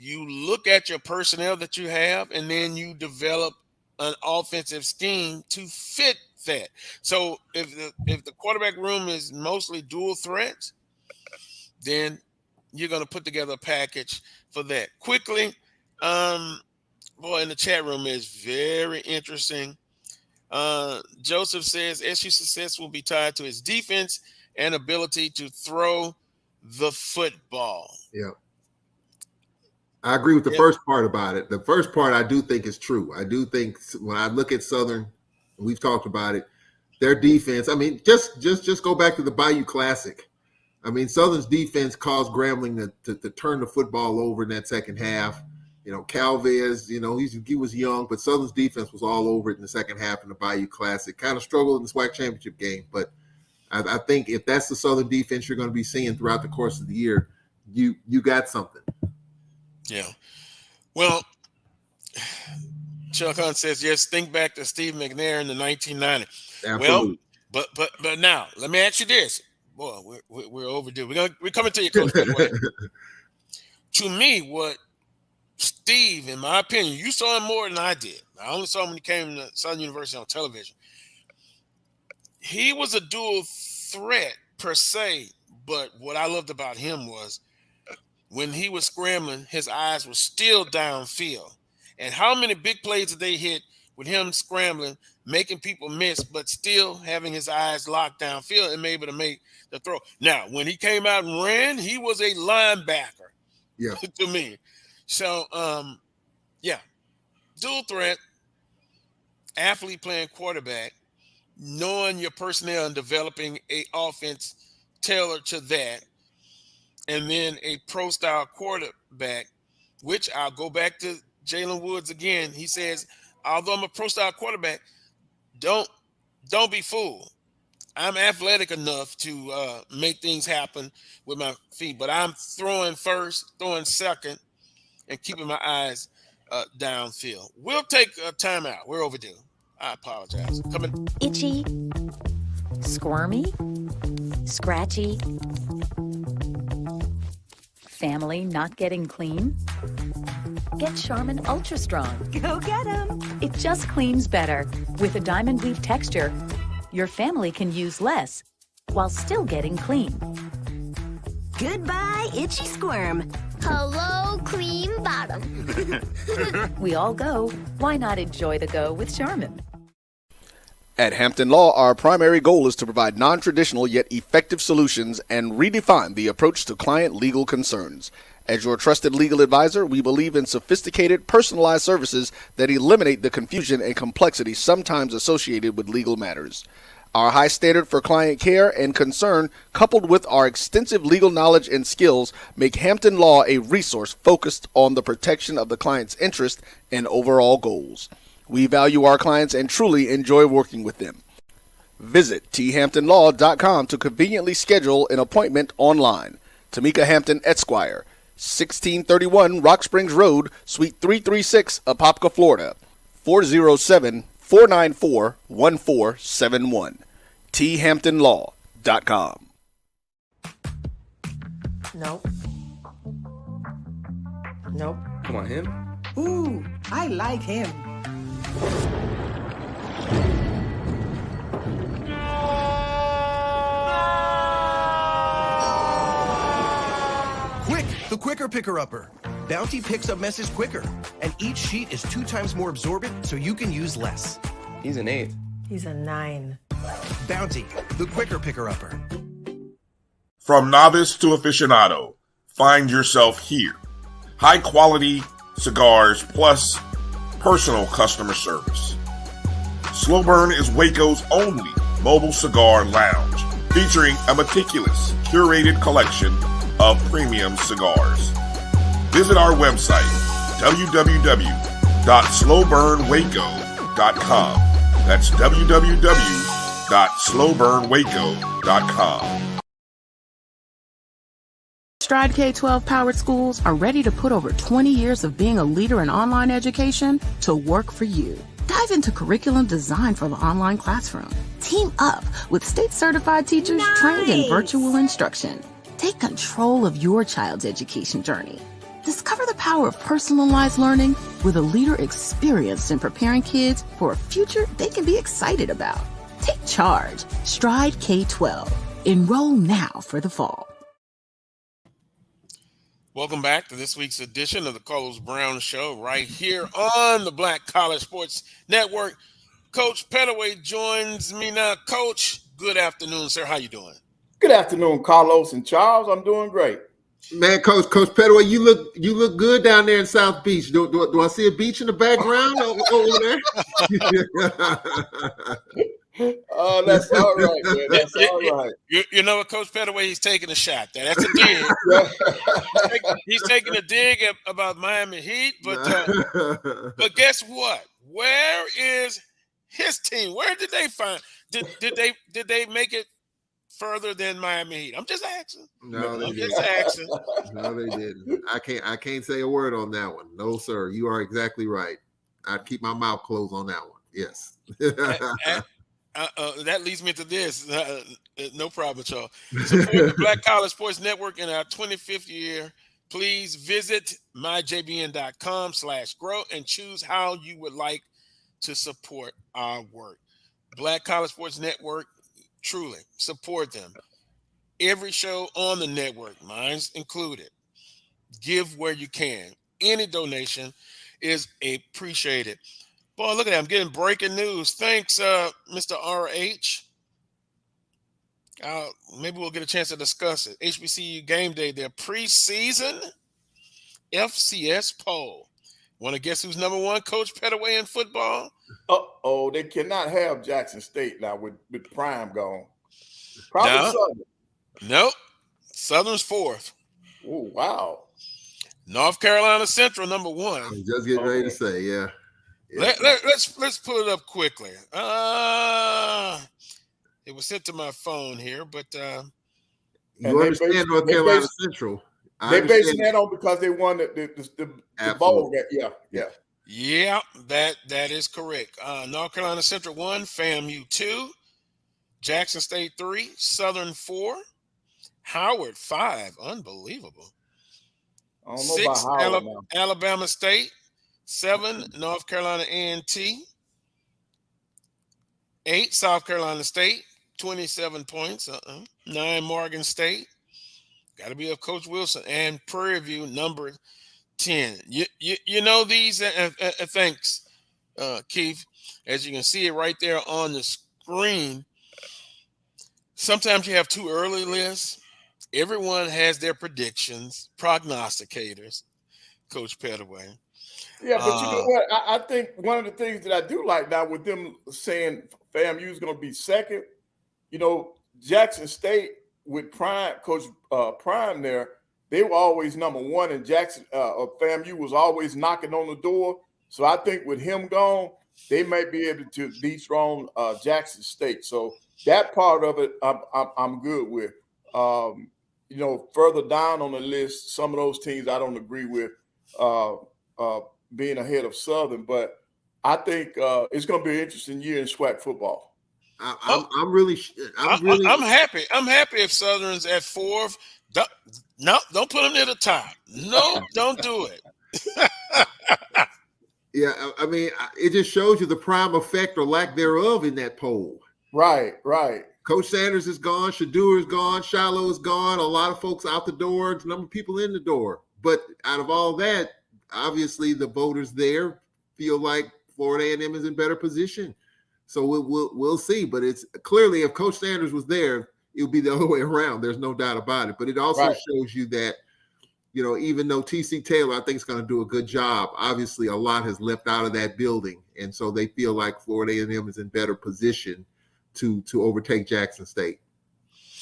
You look at your personnel that you have, and then you develop an offensive scheme to fit that. So if the quarterback room is mostly dual threats, then you're going to put together a package for that quickly. Boy, in the chat room is very interesting. Joseph says SU success will be tied to his defense and ability to throw the football. Yeah. I agree with the first part about it. The first part I do think is true. I do think when I look at Southern, we've talked about it, their defense, I mean, just go back to the Bayou Classic. I mean, Southern's defense caused Grambling to turn the football over in that second half. You know, Calvez, you know, he was young, but Southern's defense was all over it in the second half in the Bayou Classic. Kind of struggled in the SWAC championship game, but I think if that's the Southern defense you're going to be seeing throughout the course of the year, you got something. Yeah. Well, Chuck Hunt says, yes, think back to Steve McNair in the 1990s. Absolutely. Well, but now let me ask you this. Boy, we're overdue. We're coming to you, Coach. To me, what Steve, in my opinion, you saw him more than I did. I only saw him when he came to Southern University on television. He was a dual threat per se, but what I loved about him was when he was scrambling, his eyes were still downfield. And how many big plays did they hit with him scrambling, making people miss, but still having his eyes locked downfield and able to make the throw? Now, when he came out and ran, he was a linebacker. Yeah. To me. So, dual threat, athlete playing quarterback, knowing your personnel and developing a offense tailored to that, and then a pro-style quarterback, which I'll go back to Jalen Woods again. He says, although I'm a pro-style quarterback, don't be fooled. I'm athletic enough to make things happen with my feet, but I'm throwing first, throwing second, and keeping my eyes downfield. We'll take a timeout. We're overdue. I apologize. Coming. Itchy, squirmy, scratchy, family not getting clean? Get Charmin Ultra Strong. Go get 'em. It just cleans better. With a diamond weave texture, your family can use less while still getting clean. Goodbye, itchy squirm. Hello, cream bottom. We all go. Why not enjoy the go with Charmin? At Hampton Law, our primary goal is to provide non-traditional yet effective solutions and redefine the approach to client legal concerns. As your trusted legal advisor, we believe in sophisticated, personalized services that eliminate the confusion and complexity sometimes associated with legal matters. Our high standard for client care and concern, coupled with our extensive legal knowledge and skills, make Hampton Law a resource focused on the protection of the client's interest and overall goals. We value our clients and truly enjoy working with them. Visit thamptonlaw.com to conveniently schedule an appointment online. Tamika Hampton Esquire, 1631 Rock Springs Road, Suite 336, Apopka, Florida, 407-494-1471. thamptonlaw.com. Nope. Nope. Come on, him? Ooh, I like him. Quick, the quicker picker-upper. Bounty picks up messes quicker, and each sheet is 2 times more absorbent, so you can use less. He's an 8. He's a 9. Bounty, the quicker picker-upper. From novice to aficionado, find yourself here. High quality cigars plus personal customer service. Slow Burn is Waco's only mobile cigar lounge, featuring a meticulous, curated collection of premium cigars. Visit our website, www.slowburnwaco.com. That's www.slowburnwaco.com. Stride K-12 powered schools are ready to put over 20 years of being a leader in online education to work for you. Dive into curriculum design for the online classroom. Team up with state-certified teachers trained in virtual instruction. Take control of your child's education journey. Discover the power of personalized learning with a leader experienced in preparing kids for a future they can be excited about. Take charge. Stride K-12. Enroll now for the fall. Welcome back to this week's edition of the Carlos Brown Show right here on the Black College Sports Network. Coach Pettaway joins me now. Coach, good afternoon, sir. How you doing? Good afternoon, Carlos and Charles. I'm doing great. Man, Coach Pettaway, you look good down there in South Beach. Do I see a beach in the background over there? Oh, that's all right, man. That's all right. You know what, Coach Pettaway, he's taking a shot. That's a dig. he's taking a dig about Miami Heat, but guess what? Where is his team? Where did they find? Did they make it further than Miami Heat? I'm just asking. No, they didn't. Just asking. No, they didn't. I can't say a word on that one. No, sir. You are exactly right. I'd keep my mouth closed on that one. Yes. That leads me to this. No problem, y'all. Support the Black College Sports Network in our 25th year. Please visit myjbn.com/grow and choose how you would like to support our work. Black College Sports Network, truly support them. Every show on the network, mine's included. Give where you can. Any donation is appreciated. Boy, look at that. I'm getting breaking news. Thanks, Mr. RH. Maybe we'll get a chance to discuss it. HBCU game day, their preseason FCS poll. Want to guess who's number one, Coach Pettaway, in football? Uh-oh, they cannot have Jackson State now with Prime gone. Probably Southern. Nope. Southern's fourth. Oh, wow. North Carolina Central, number one. I was just getting ready to say, yeah. Let's pull it up quickly. It was sent to my phone here, but you understand North Carolina Central. They're basing that on because they won the bowl. Yeah, that is correct. North Carolina Central 1, FAMU 2, Jackson State 3, Southern 4, Howard 5. Unbelievable. I don't know 6, about Howard now. Alabama State. 7, North Carolina A&T. 8, South Carolina State, 27 points. 9, Morgan State. Got to be of Coach Wilson. And Prairie View, number 10. You know these, thanks, Keith. As you can see it right there on the screen, sometimes you have too early lists. Everyone has their predictions, prognosticators, Coach Pettaway. Yeah, but you know what? I think one of the things that I do like now with them saying FAMU is going to be second, you know, Jackson State with Prime, Coach Prime there, they were always number one, and FAMU was always knocking on the door. So I think with him gone, they might be able to dethrone Jackson State. So that part of it, I'm good with. You know, further down on the list, some of those teams I don't agree with. Being ahead of Southern, but I think it's going to be an interesting year in SWAC football. I'm happy. I'm happy if Southern's at 4th. Don't put them near the top. No, don't do it. Yeah, I mean, it just shows you the prime effect or lack thereof in that poll. Right. Coach Sanders is gone. Shadur is gone. Shiloh is gone. A lot of folks out the door. A number of people in the door. But out of all that, obviously, the voters there feel like Florida A&M is in better position. So we'll see. But it's clearly, if Coach Sanders was there, it would be the other way around. There's no doubt about it. But it also shows you that, you know, even though T.C. Taylor, I think, is going to do a good job, obviously a lot has left out of that building. And so they feel like Florida A&M is in better position to overtake Jackson State.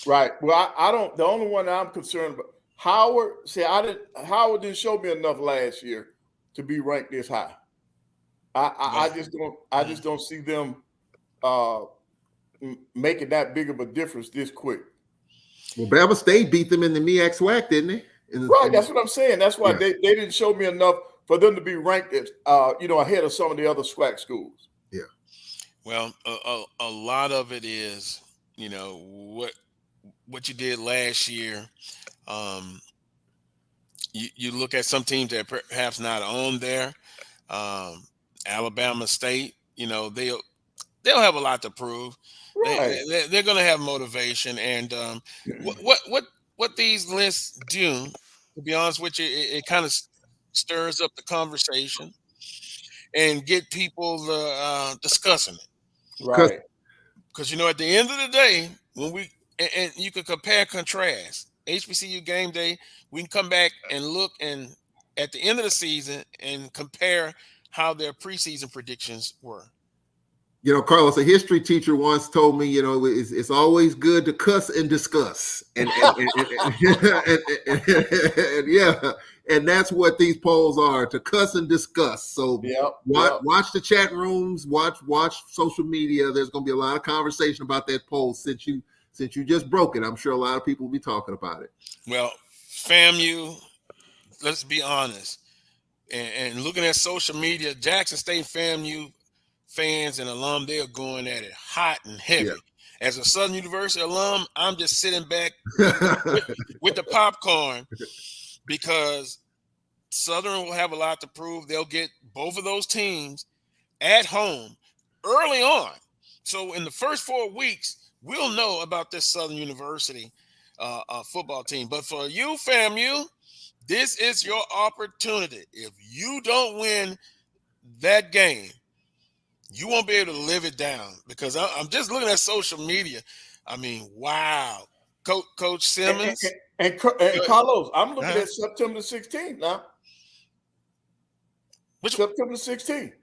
Right. Well, I don't. The only one that I'm concerned about, Howard. See, Howard didn't show me enough last year to be ranked this high. I just don't see them making that big of a difference this quick. Well, Bama State beat them in the MEAC SWAC, didn't they? Right. That's what I'm saying. That's why they didn't show me enough for them to be ranked as, ahead of some of the other SWAC schools. Yeah. Well, a lot of it is, you know, what you did last year. You look at some teams that perhaps not on there. Alabama State, you know, they'll have a lot to prove. Right. They're going to have motivation, and what these lists do to be honest with you, it kind of stirs up the conversation and get people discussing it. Right. Because at the end of the day, when and you can compare and contrast HBCU game day, we can come back and look and at the end of the season and compare how their preseason predictions were. Carlos, a history teacher once told me, it's always good to cuss and discuss, and yeah, and that's what these polls are, to cuss and discuss. So watch the chat rooms, watch social media. There's going to be a lot of conversation about that poll since you just broke it. I'm sure a lot of people will be talking about it. Well, FAMU, let's be honest, and looking at social media, Jackson State FAMU fans and alum, they are going at it hot and heavy. Yeah. As a Southern University alum, I'm just sitting back with the popcorn because Southern will have a lot to prove. They'll get both of those teams at home early on. So in the first 4 weeks, we'll know about this Southern University football team. But for you, FAMU, this is your opportunity. If you don't win that game, you won't be able to live it down, because I'm just looking at social media. I mean, wow. Coach Simmons. And Carlos, I'm looking at September 16th now. September 16th.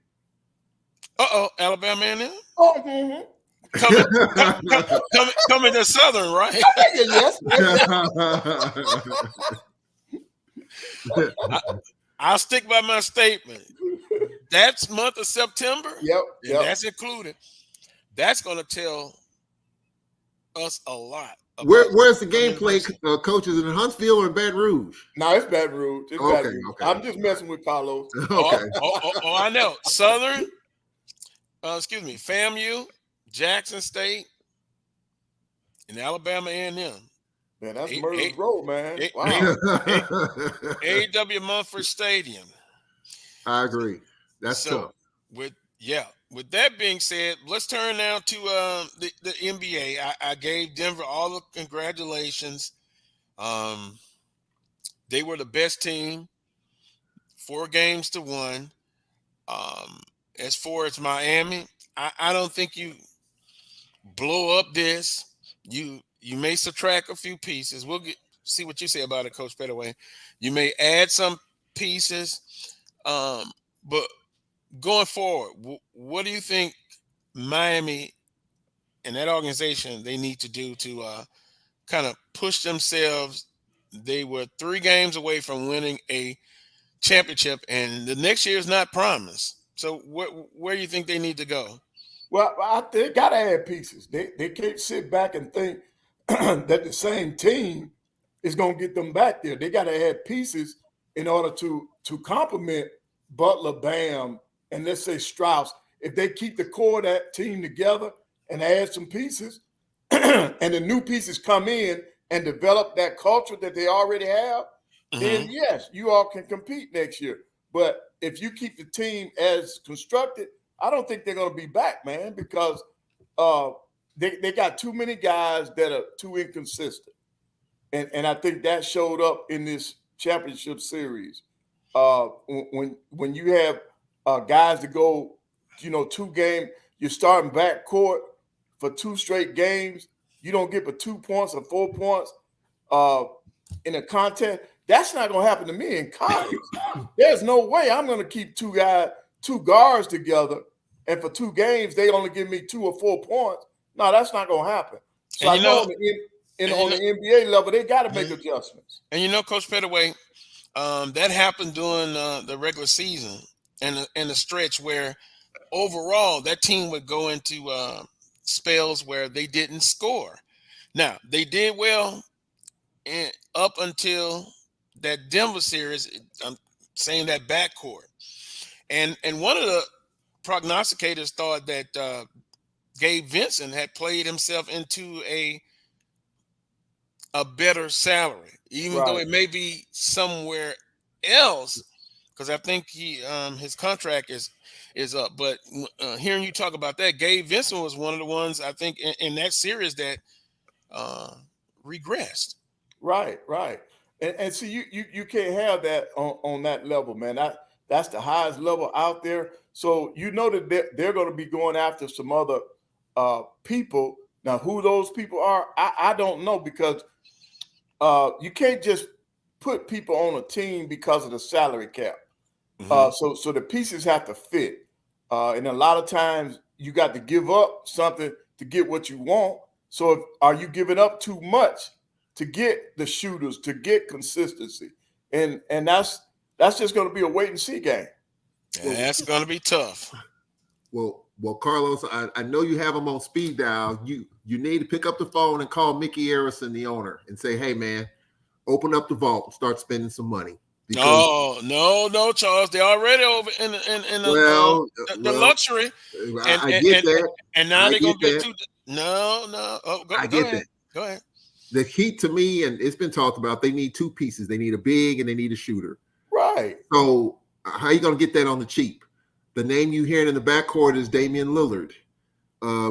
Uh-oh, Alabama A&M? Oh, coming to Southern, right? Yes. I'll stick by my statement. That's month of September. Yep. That's included. That's going to tell us a lot. Where's the game play, coaches, in Huntsville or in Baton Rouge? No, it's Baton Rouge. Baton Rouge. I'm just messing with Carlos. Okay. I know. Southern, FAMU, Jackson State, and Alabama A&M. Man, that's Murder's Road, man. Wow. A.W. Mumford Stadium. I agree. That's tough. With that being said, let's turn now to the NBA. I gave Denver all the congratulations. They were the best team, 4 games to 1. As far as Miami, I don't think you blow up this. You may subtract a few pieces. We'll see what you say about it, Coach Pettaway. You may add some pieces, but going forward, what do you think Miami and that organization they need to do to kind of push themselves? They were 3 games away from winning a championship, and the next year is not promised. So where do you think they need to go? Well, they got to add pieces. They can't sit back and think that the same team is going to get them back there. They got to add pieces in order to complement Butler, Bam, and let's say Strauss. If they keep the core of that team together and add some pieces, and the new pieces come in and develop that culture that they already have, then yes, you all can compete next year. But if you keep the team as constructed, I don't think they're going to be back, man, because they got too many guys that are too inconsistent. And I think that showed up in this championship series. When you have guys that go, 2 games, you're starting backcourt for 2 straight games, you don't get but 2 points or 4 points in a contest. That's not going to happen to me in college. There's no way I'm going to keep 2 guards together, and for 2 games they only give me 2 or 4 points. No, that's not going to happen. So I know on the NBA level, they got to make adjustments. And Coach Pettaway, that happened during the regular season and the stretch where overall that team would go into spells where they didn't score. Now, they did well up until that Denver series. I'm saying that backcourt. And one of the prognosticators thought that Gabe Vincent had played himself into a better salary, even though it may be somewhere else, because I think his contract is up. But hearing you talk about that, Gabe Vincent was one of the ones I think in that series that regressed. Right. And see, you can't have that on that level, man. That's the highest level out there. So you know that they're going to be going after some other people. Now, who those people are, I don't know, because you can't just put people on a team because of the salary cap. So the pieces have to fit. And a lot of times you got to give up something to get what you want. So are you giving up too much to get the shooters, to get consistency? And that's just going to be a wait and see game. That's going to be tough. Well, Carlos, I know you have them on speed dial. You need to pick up the phone and call Mickey Harrison, the owner, and say, hey, man, open up the vault and start spending some money. No, Charles. They're already over in the luxury. I get that. And now they're going to be too. No. Oh, go ahead. That. Go ahead. The Heat, to me, and it's been talked about, they need two pieces. They need a big and they need a shooter. Right. So how are you going to get that on the cheap? The name you hearing in the backcourt is Damian Lillard.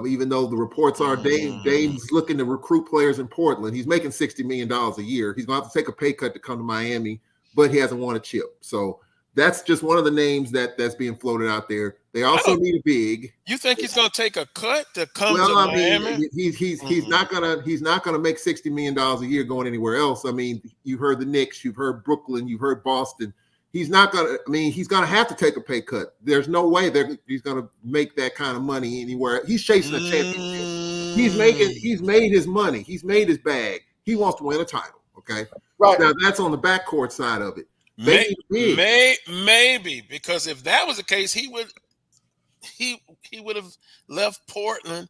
Even though the reports are Dame's looking to recruit players in Portland. He's making $60 million a year. He's going to have to take a pay cut to come to Miami, but he hasn't won a chip. So that's just one of the names that's being floated out there. They also need a big. You think he's going to take a cut to come to Miami? He's not gonna make $60 million a year going anywhere else. I mean, you've heard the Knicks, you've heard Brooklyn, you've heard Boston. He's not gonna. I mean, he's gonna have to take a pay cut. There's no way he's gonna make that kind of money anywhere. He's chasing a championship. He's made his money. He's made his bag. He wants to win a title. Okay, right now that's on the backcourt side of it. Maybe, because if that was the case, he would have left Portland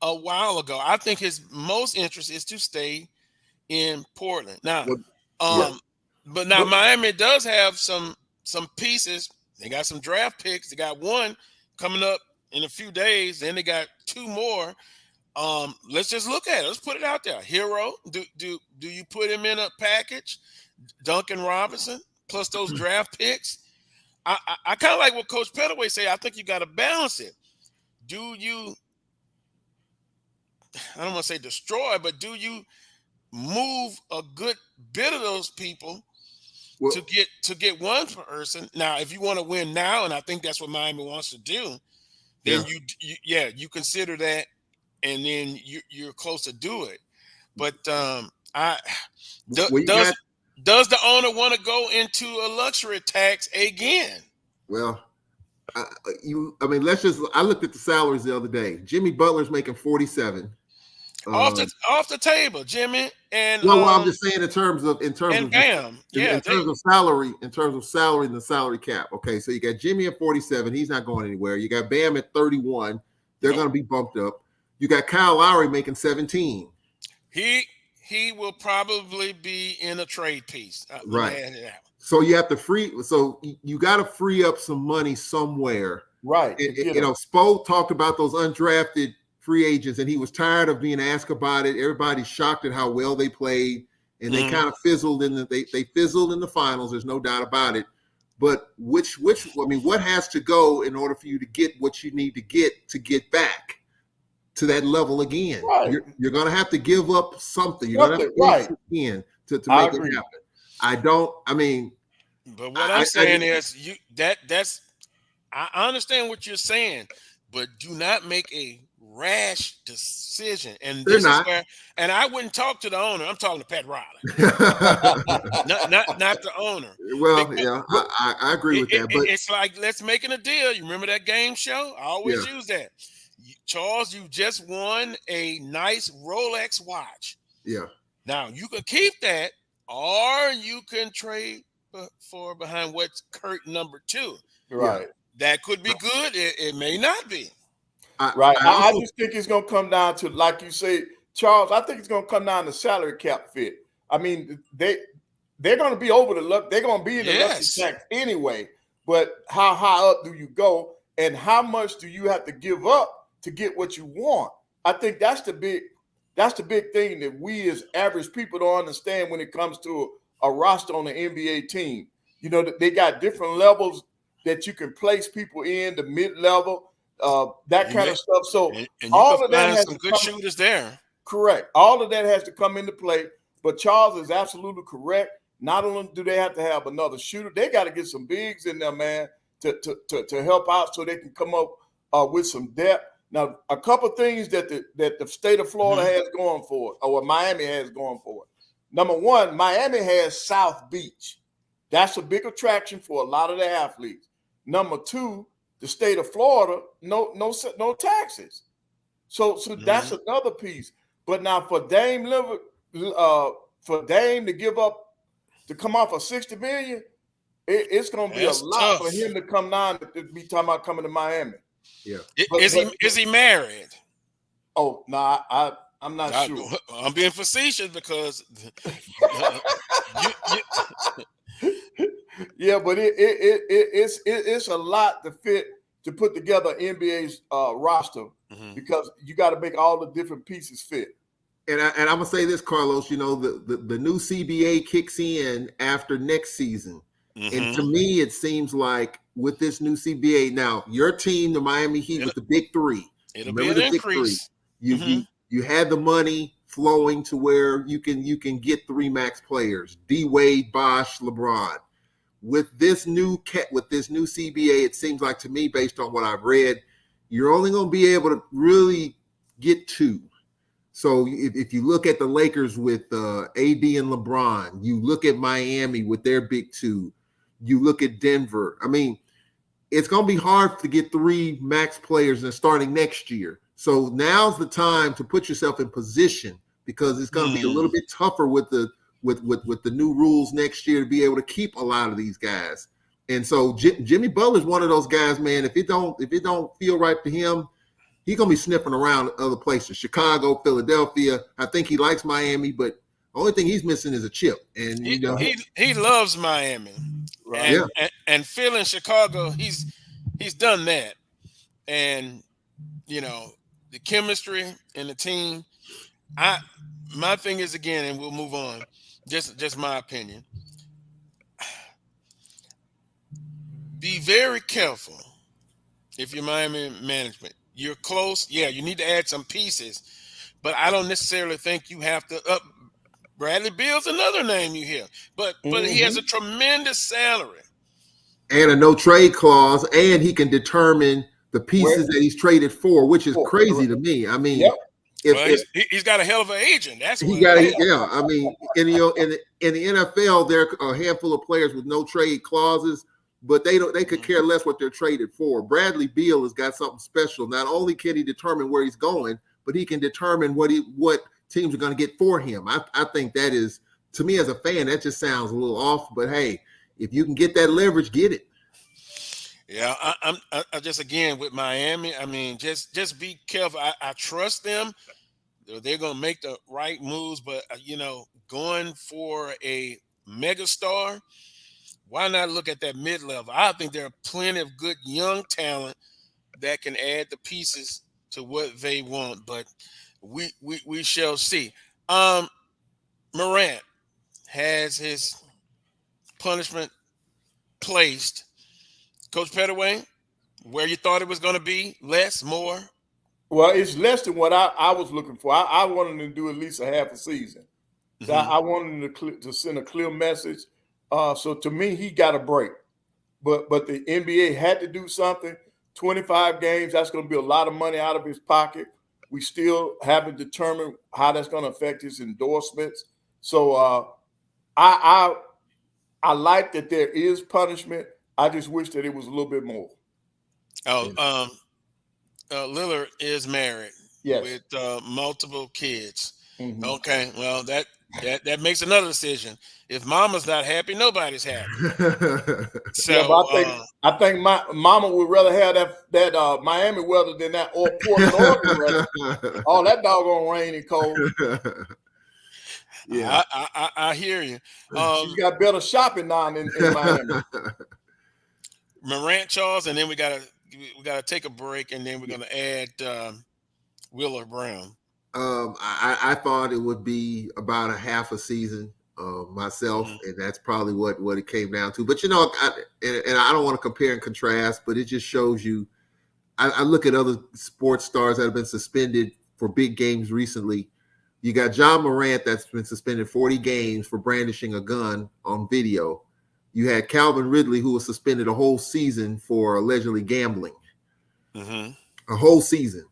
a while ago. I think his most interest is to stay in Portland now. But now Miami does have some pieces. They got some draft picks. They got one coming up in a few days. Then they got two more. Let's just look at it. Let's put it out there. Hero, do you put him in a package? Duncan Robinson plus those draft picks. I kind of like what Coach Pettaway say. I think you got to balance it. Do you? I don't want to say destroy, but do you move a good bit of those people to get one person? Now, if you want to win now, and I think that's what Miami wants to do, then you consider that, and then you're close to do it. But does the owner want to go into a luxury tax again? Well, I looked at the salaries the other day. Jimmy Butler's making 47. Off the table, Jimmy, and I'm just saying in terms of Bam, in terms of salary and the salary cap. Okay, so you got Jimmy at 47, he's not going anywhere. You got Bam at 31, they're going to be bumped up. You got Kyle Lowry making 17. He will probably be in a trade piece, right? So you have to you got to free up some money somewhere, right? Spo talked about those undrafted free agents, and he was tired of being asked about it. Everybody's shocked at how well they played, and they kind of fizzled they fizzled in the finals. There's no doubt about it. But what has to go in order for you to get what you need to get back to that level again? Right. You're going to have to give up something. You're going to have to give in to make it happen. But what I'm saying is I understand what you're saying, but do not make a rash decision. And this is where, and I wouldn't talk to the owner. I'm talking to Pat Riley, not the owner. Well, I agree with that. But it's like, let's make it a deal. You remember that game show? I always use that. Charles, you just won a nice Rolex watch. Yeah. Now you can keep that, or you can trade for behind what's curtain number 2. Right. That could be good. It may not be. I just think it's going to come down to, like you say, Charles, I think it's going to come down to salary cap fit. I mean, they're going to be over the luck. They're going to be in the luxury tax anyway. But how high up do you go, and how much do you have to give up to get what you want? I think that's the big thing that we as average people don't understand when it comes to a roster on the NBA team. You know, they got different levels that you can place people in, the mid-level. That kind of stuff. So and all of that has some good shooters there. Correct. All of that has to come into play. But Charles is absolutely correct. not only do they have to have another shooter, they got to get some bigs in there, man, to help out so they can come up with some depth. Now, a couple things that the state of Florida has going for it, or what Miami has going for it. Number one, Miami has South Beach. That's a big attraction for a lot of the athletes. Number two, the state of Florida, no taxes. So that's another piece. But now for Dame to give up, to come off of $60 million, it's going to be a lot for him to come down to be talking about coming to Miami. Yeah. Is he married? Oh, no, I'm not sure. I'm being facetious because yeah, but it's a lot to put together NBA's roster because you got to make all the different pieces fit. And I'm gonna say this, Carlos. You know, the new CBA kicks in after next season, and to me, it seems like with this new CBA now, your team, the Miami Heat, with the big three. It'll be an increase. You had the money flowing to where you can get three max players: D Wade, Bosh, LeBron. With this new CBA, it seems like to me, based on what I've read, you're only going to be able to really get two. So if you look at the Lakers with AD and LeBron, you look at Miami with their big two, you look at Denver. I mean, it's going to be hard to get three max players and starting next year. So now's the time to put yourself in position because it's going to be a little bit tougher with the new rules next year to be able to keep a lot of these guys. And so Jimmy Butler's one of those guys, man. If it don't feel right to him, he's gonna be sniffing around other places, Chicago, Philadelphia. I think he likes Miami, but the only thing he's missing is a chip. And he loves Miami, right? And Phil in Chicago, he's done that. And the chemistry and the team. My thing is, again, and we'll move on. Just my opinion. Be very careful if you're Miami management. You're close. Yeah, you need to add some pieces, but I don't necessarily think you have to up. Bradley Beal's another name you hear, but he has a tremendous salary and a no trade clause, and he can determine the pieces that he's traded for, which is crazy to me. I mean, he's got a hell of an agent. That's he got. Yeah, I mean, in the NFL, there are a handful of players with no trade clauses, but they could care less what they're traded for. Bradley Beal has got something special. Not only can he determine where he's going, but he can determine what teams are going to get for him. I think that is, to me as a fan, that just sounds a little off. But hey, if you can get that leverage, get it. Yeah, I just, again, with Miami, I mean, just be careful. I trust them. They're going to make the right moves, but, going for a megastar, why not look at that mid-level? I think there are plenty of good young talent that can add the pieces to what they want, but we shall see. Morant has his punishment placed. Coach Pettaway, where you thought it was going to be, less, more? Well, it's less than what I was looking for. I wanted to do at least a half a season. So I wanted him to send a clear message. So to me, he got a break. But the NBA had to do something. 25 games, that's going to be a lot of money out of his pocket. We still haven't determined how that's going to affect his endorsements. So I like that there is punishment. I just wish that it was a little bit more. Lillard is married with multiple kids. Okay, well, that makes another decision. If mama's not happy, nobody's happy. So I think my mama would rather have that Miami weather than that Portland, Oregon weather. All that doggone rain and cold. Yeah, I hear you. She's got better shopping now in Miami. Morant, Charles, and then we gotta take a break, and then we're gonna add Wheeler Brown. I thought it would be about a half a season myself, and that's probably what it came down to. But I don't want to compare and contrast, but it just shows you. I look at other sports stars that have been suspended for big games recently. You got John Morant that's been suspended 40 games for brandishing a gun on video. You had Calvin Ridley, who was suspended a whole season for allegedly gambling. A whole season.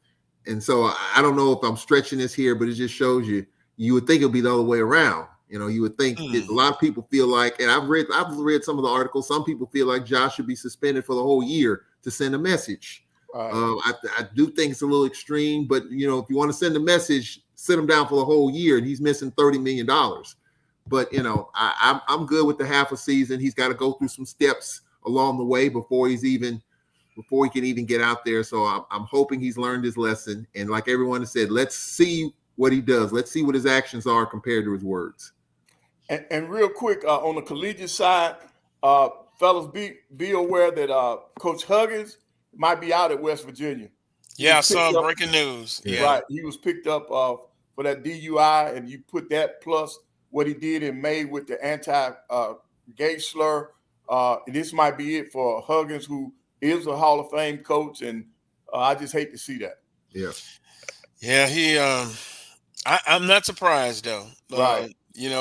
And so I don't know if I'm stretching this here, but it just shows you would think it would be the other way around. You would think that a lot of people feel like, and I've read some of the articles, some people feel like Josh should be suspended for the whole year to send a message. I do think it's a little extreme, but if you want to send a message, sit him down for the whole year, and he's missing $30 million. But I'm good with the half a season. He's got to go through some steps along the way before he can even get out there. So I'm hoping he's learned his lesson. And like everyone has said, let's see what he does. Let's see what his actions are compared to his words. And real quick, on the collegiate side, fellas, be aware that Coach Huggins might be out at West Virginia. Yeah, I saw breaking news. Yeah. Right. He was picked up for that DUI, and you put that plus what he did in May with the anti-gay slur. This might be it for Huggins, who is a Hall of Fame coach, and I just hate to see that. Yeah. Yeah, I'm not surprised though. Right.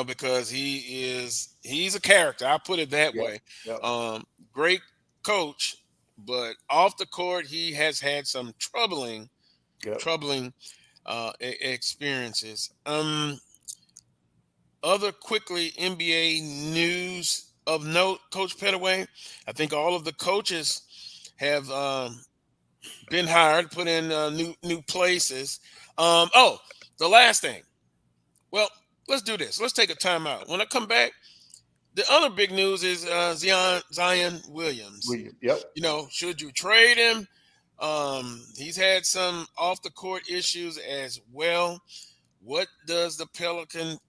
Because he's a character. I'll put it that way. Yep. Great coach, but off the court, he has had some troubling experiences. Other quickly NBA news of note, Coach Pettaway, I think all of the coaches have been hired, put in new places. The last thing. Well, let's do this. Let's take a timeout. When I come back, the other big news is Zion Williams. Yep. Should you trade him? He's had some off the court issues as well. What does the Pelicans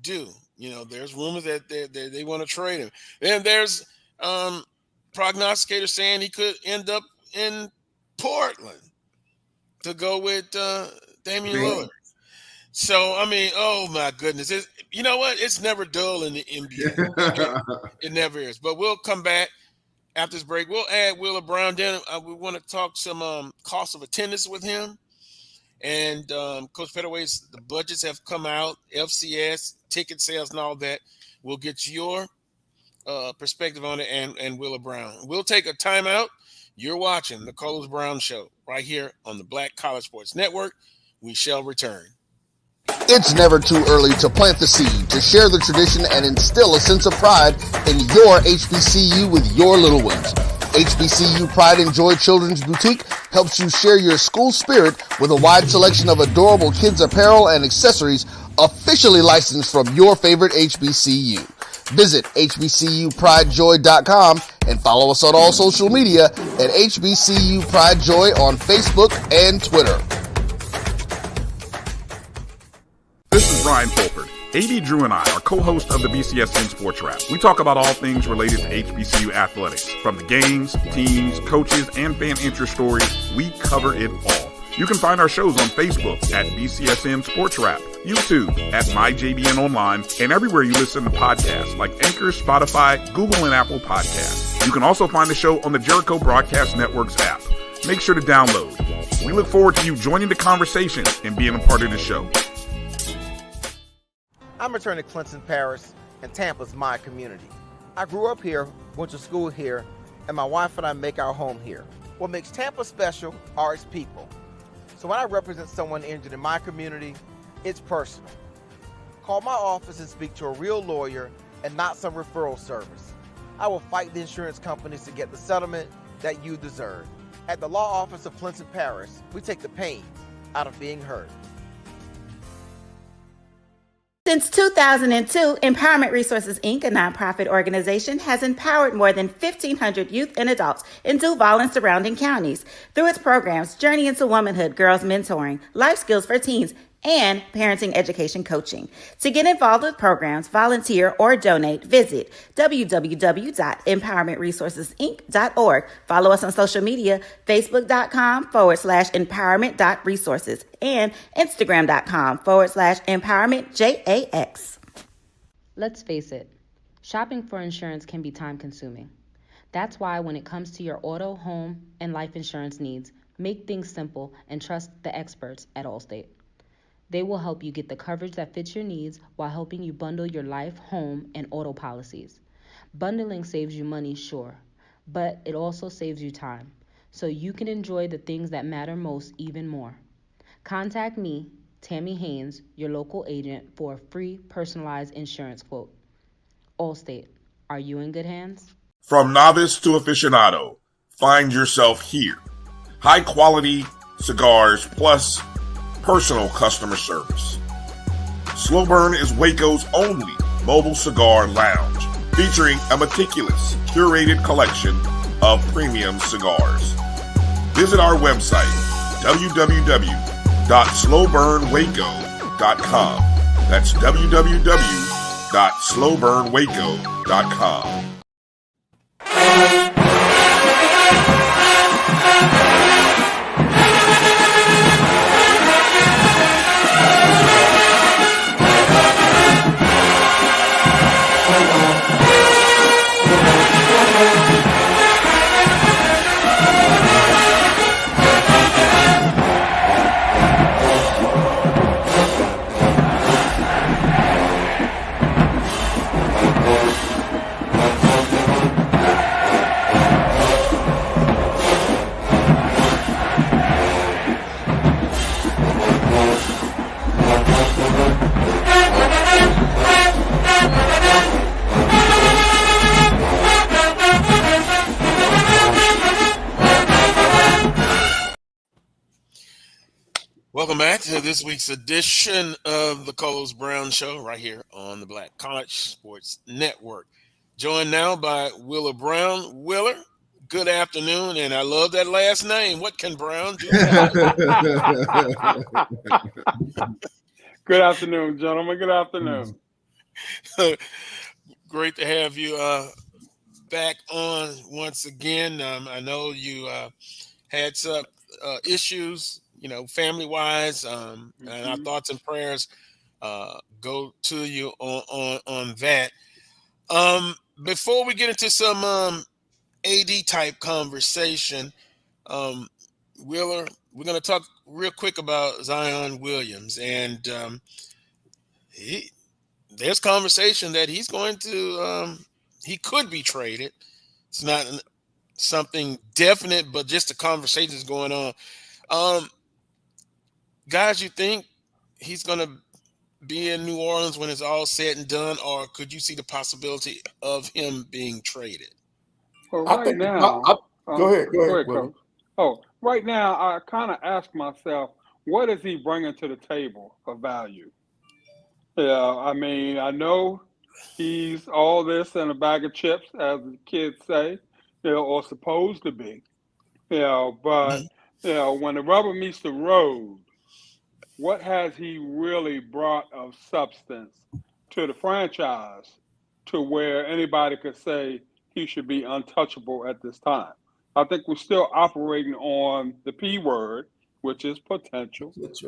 do? There's rumors that they want to trade him. And there's prognosticators saying he could end up in Portland to go with Damian Lillard. So, oh my goodness. You know what? It's never dull in the NBA. It never is. But we'll come back after this break. We'll add Willa Brown. Then we want to talk some cost of attendance with him. And Coach Pettaway's, the budgets have come out, FCS, ticket sales and all that. We'll get your perspective on it and Willa Brown. We'll take a timeout. You're watching the Coles Brown Show right here on the Black College Sports Network. We shall return. It's never too early to plant the seed, to share the tradition, and instill a sense of pride in your HBCU with your little ones. HBCU Pride and Joy Children's Boutique helps you share your school spirit with a wide selection of adorable kids' apparel and accessories officially licensed from your favorite HBCU. Visit hbcupridejoy.com and follow us on all social media at HBCU Pride Joy on Facebook and Twitter. This is Brian Fulford. AD Drew and I are co-hosts of the BCSN Sports Wrap. We talk about all things related to HBCU athletics. From the games, teams, coaches, and fan interest stories, we cover it all. You can find our shows on Facebook at BCSN Sports Wrap, YouTube at MyJBN Online, and everywhere you listen to podcasts like Anchor, Spotify, Google, and Apple Podcasts. You can also find the show on the Jericho Broadcast Network's app. Make sure to download. We look forward to you joining the conversation and being a part of the show. I'm attorney Clinton Paris, and Tampa's my community. I grew up here, went to school here, and my wife and I make our home here. What makes Tampa special are its people. So when I represent someone injured in my community, it's personal. Call my office and speak to a real lawyer and not some referral service. I will fight the insurance companies to get the settlement that you deserve. At the law office of Clinton Paris, we take the pain out of being hurt. Since 2002, Empowerment Resources, Inc., a nonprofit organization, has empowered more than 1,500 youth and adults in Duval and surrounding counties through its programs Journey into Womanhood, Girls Mentoring, Life Skills for Teens, and Parenting Education Coaching. To get involved with programs, volunteer, or donate, visit www.empowermentresourcesinc.org. Follow us on social media, facebook.com/empowerment.resources and instagram.com/empowermentJAX. Let's face it, shopping for insurance can be time consuming. That's why when it comes to your auto, home, and life insurance needs, make things simple and trust the experts at Allstate. They will help you get the coverage that fits your needs while helping you bundle your life, home, and auto policies. Bundling saves you money, sure, but it also saves you time, so you can enjoy the things that matter most even more. Contact me, Tammy Haynes, your local agent, for a free personalized insurance quote. Allstate, are you in good hands? From novice to aficionado, find yourself here. High quality cigars plus personal customer service. Slow Burn is Waco's only mobile cigar lounge, featuring a meticulous, curated collection of premium cigars. Visit our website, www.slowburnwaco.com. That's www.slowburnwaco.com. Welcome back to this week's edition of the Carlos Brown Show right here on the Black College Sports Network. Joined now by Willer Brown. Willer, good afternoon, and I love that last name. What can Brown do? Good afternoon, gentlemen. Good afternoon. Great to have you back on once again. I know you had some issues, family-wise, and our thoughts and prayers go to you on that. Before we get into some AD-type conversation, Wheeler, we're going to talk real quick about Zion Williams, and there's conversation that he's going to he could be traded. It's not something definite, but just the conversations going on. Guys, you think he's going to be in New Orleans when it's all said and done, or could you see the possibility of him being traded? Well, right now, go ahead, Coach. Oh, right now, I kind of ask myself, what is he bringing to the table of value? Yeah, I mean, I know he's all this in a bag of chips, as the kids say, or supposed to be. But when the rubber meets the road, what has he really brought of substance to the franchise to where anybody could say he should be untouchable at this time? I think we're still operating on the P word, which is potential, as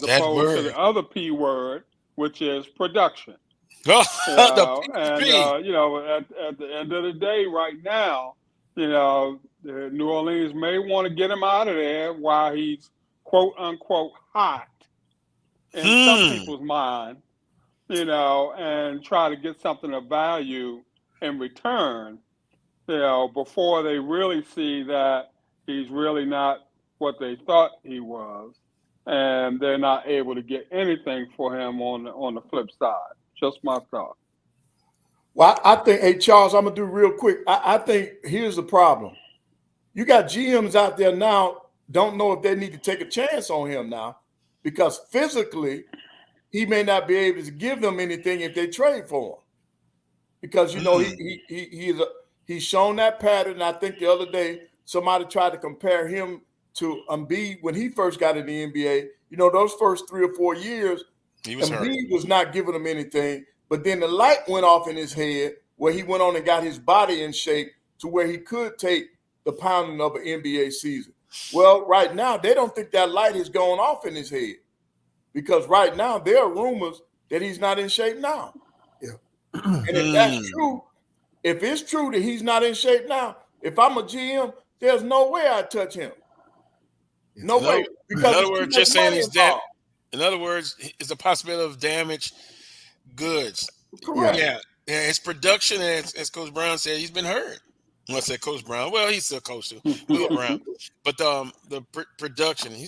opposed to the other P word, which is production. At the end of the day, right now, New Orleans may want to get him out of there while he's quote unquote hot in some people's mind, and try to get something of value in return, before they really see that he's really not what they thought he was, and they're not able to get anything for him on the flip side. Just my thought. Well, I think, hey, Charles, I'm going to do real quick. I think here's the problem. You got GMs out there now, don't know if they need to take a chance on him now, because physically he may not be able to give them anything if they trade for him. Because, he's shown that pattern. I think the other day somebody tried to compare him to Embiid when he first got in the NBA. Those first 3 or 4 years, Embiid was not giving him anything, but then the light went off in his head where he went on and got his body in shape to where he could take the pounding of an NBA season. Well, right now, they don't think that light has gone off in his head, because right now there are rumors that he's not in shape now. Yeah. And if that's true, if it's true that he's not in shape now, if I'm a GM, there's no way I'd touch him. No way. Because in other words, just saying he's In other words, it's a possibility of damaged goods. Correct. Yeah, his production, as Coach Brown said, he's been hurt. Well, I said Coach Brown. Well, he's still Coach too, Will Brown. But the production, he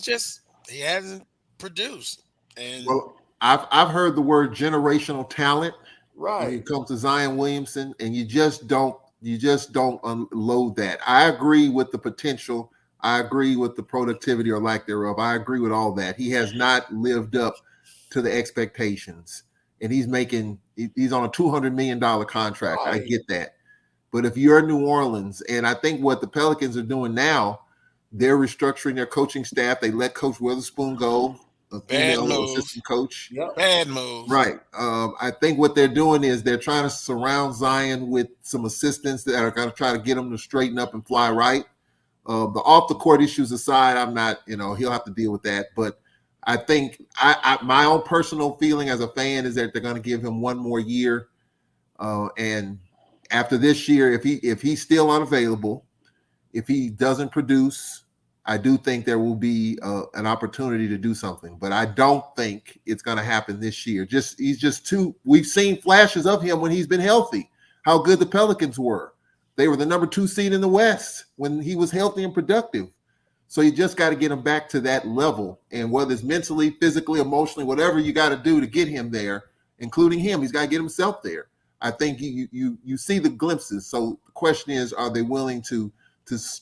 hasn't produced. And Well, I've heard the word generational talent when Right. it comes to Zion Williamson, and you just don't unload that. I agree with the potential. I agree with the productivity or lack thereof. I agree with all that. He has not lived up to the expectations, and he's on a $200 million contract. I Right. get that. But if you're New Orleans, and I think what the Pelicans are doing now, they're restructuring their coaching staff. They let Coach Witherspoon go, a bad female move. assistant coach. Yep. Bad move. Right. I think what they're doing is they're trying to surround Zion with some assistants that are going to try to get him to straighten up and fly right. The off the court issues aside, I'm not, he'll have to deal with that. But I think my own personal feeling as a fan is that they're going to give him one more year. And after this year, if he's still unavailable, if he doesn't produce, I do think there will be an opportunity to do something, but I don't think it's going to happen this year. We've seen flashes of him when he's been healthy, how good the Pelicans were. They were the number 2 seed in the West when he was healthy and productive. So you just got to get him back to that level. And whether it's mentally, physically, emotionally, whatever you got to do to get him there, including him, he's got to get himself there. I think you see the glimpses. So the question is, are they willing to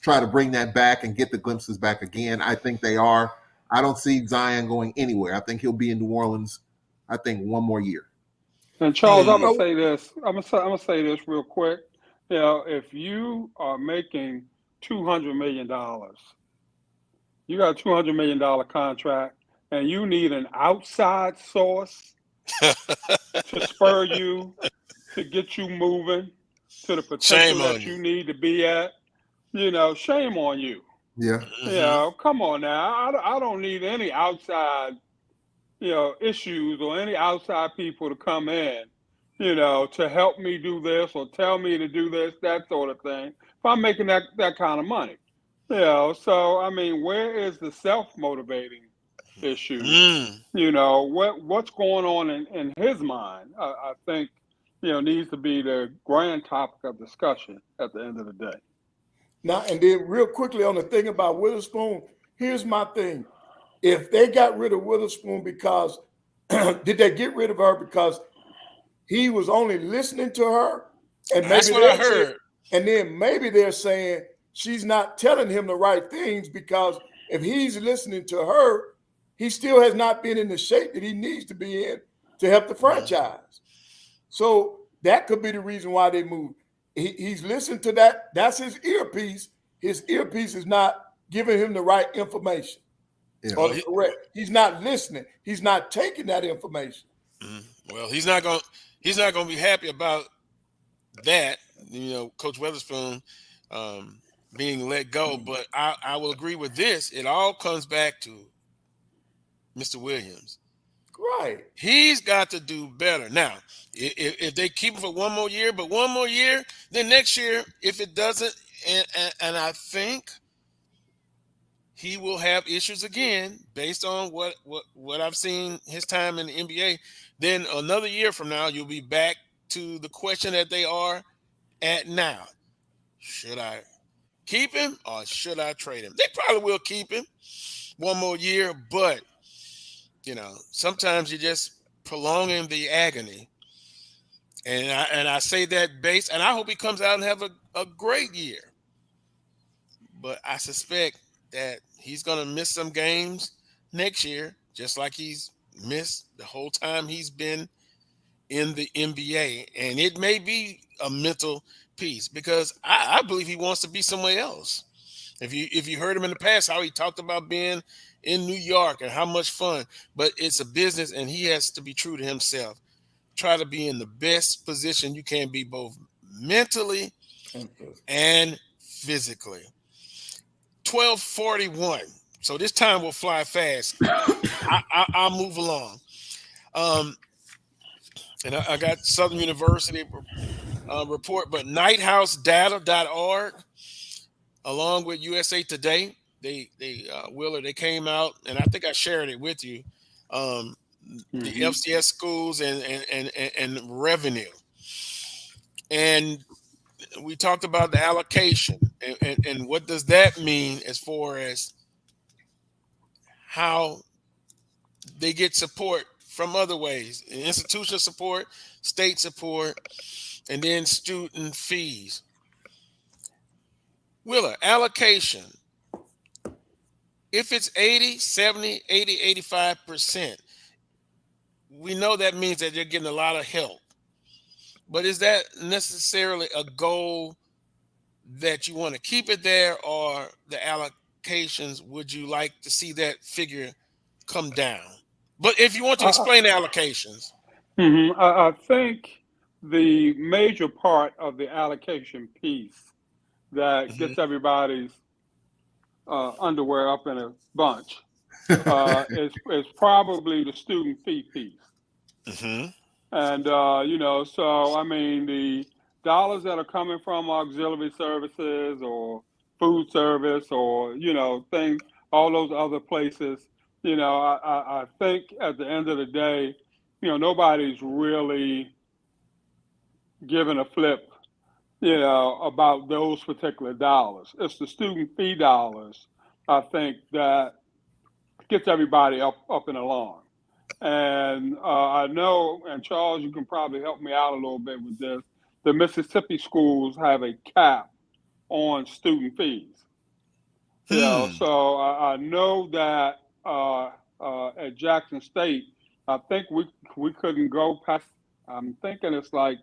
try to bring that back and get the glimpses back again? I think they are. I don't see Zion going anywhere. I think he'll be in New Orleans, I think, one more year. And Charles, I'm gonna say this. I'm gonna say this real quick. If you are making $200 million, you got a $200 million contract, and you need an outside source to spur you, to get you moving to the potential that you need to be at. Shame on you. Yeah. Come on now. I don't need any outside, issues or any outside people to come in, to help me do this or tell me to do this, that sort of thing. If I'm making that kind of money, so I mean, where is the self-motivating issue? What's going on in his mind? I think, needs to be the grand topic of discussion at the end of the day. Now, and then real quickly on the thing about Witherspoon, here's my thing. If they got rid of Witherspoon because, did they get rid of her because he was only listening to her? And maybe that's what I heard. And then maybe they're saying she's not telling him the right things because if he's listening to her, he still has not been in the shape that he needs to be in to help the franchise. So that could be the reason why they moved. He's listened to that. That's his earpiece. His earpiece is not giving him the right information. Yeah. Or correct. He's not listening. He's not taking that information. Well, he's not going to be happy about that. Coach Witherspoon being let go. But I will agree with this. It all comes back to Mr. Williams. Right. He's got to do better. Now, if they keep him for one more year, then next year, if it doesn't, and I think he will have issues again based on what I've seen his time in the NBA, then another year from now, you'll be back to the question that they are at now. Should I keep him or should I trade him? They probably will keep him one more year, but sometimes you're just prolonging the agony. And I say that and I hope he comes out and have a great year. But I suspect that he's going to miss some games next year, just like he's missed the whole time he's been in the NBA. And it may be a mental piece because I believe he wants to be somewhere else. If you heard him in the past, how he talked about being in New York and how much fun, but it's a business and he has to be true to himself. Try to be in the best position you can be, both mentally and physically. 12:41. So this time will fly fast. I'll move along. And I got Southern University report, but nighthousedata.org, along with USA Today, they came out, and I think I shared it with you. the FCS schools and revenue. And we talked about the allocation and what does that mean as far as how they get support from other ways, institutional support, state support, and then student fees. Willa, allocation. If it's 80, 70, 80, 85%, we know that means that you're getting a lot of help. But is that necessarily a goal that you want to keep it there, or the allocations, would you like to see that figure come down? But if you want to explain the allocations. I think the major part of the allocation piece that gets everybody's underwear up in a bunch is probably the student fee piece. And, so, I mean, the dollars that are coming from auxiliary services or food service or, things, all those other places, I think at the end of the day, nobody's really giving a flip, about those particular dollars. It's the student fee dollars, I think, that gets everybody up in alarm. And I know, and Charles, you can probably help me out a little bit with this, the Mississippi schools have a cap on student fees. So I know that at Jackson State, I think we couldn't go past, I'm thinking it's like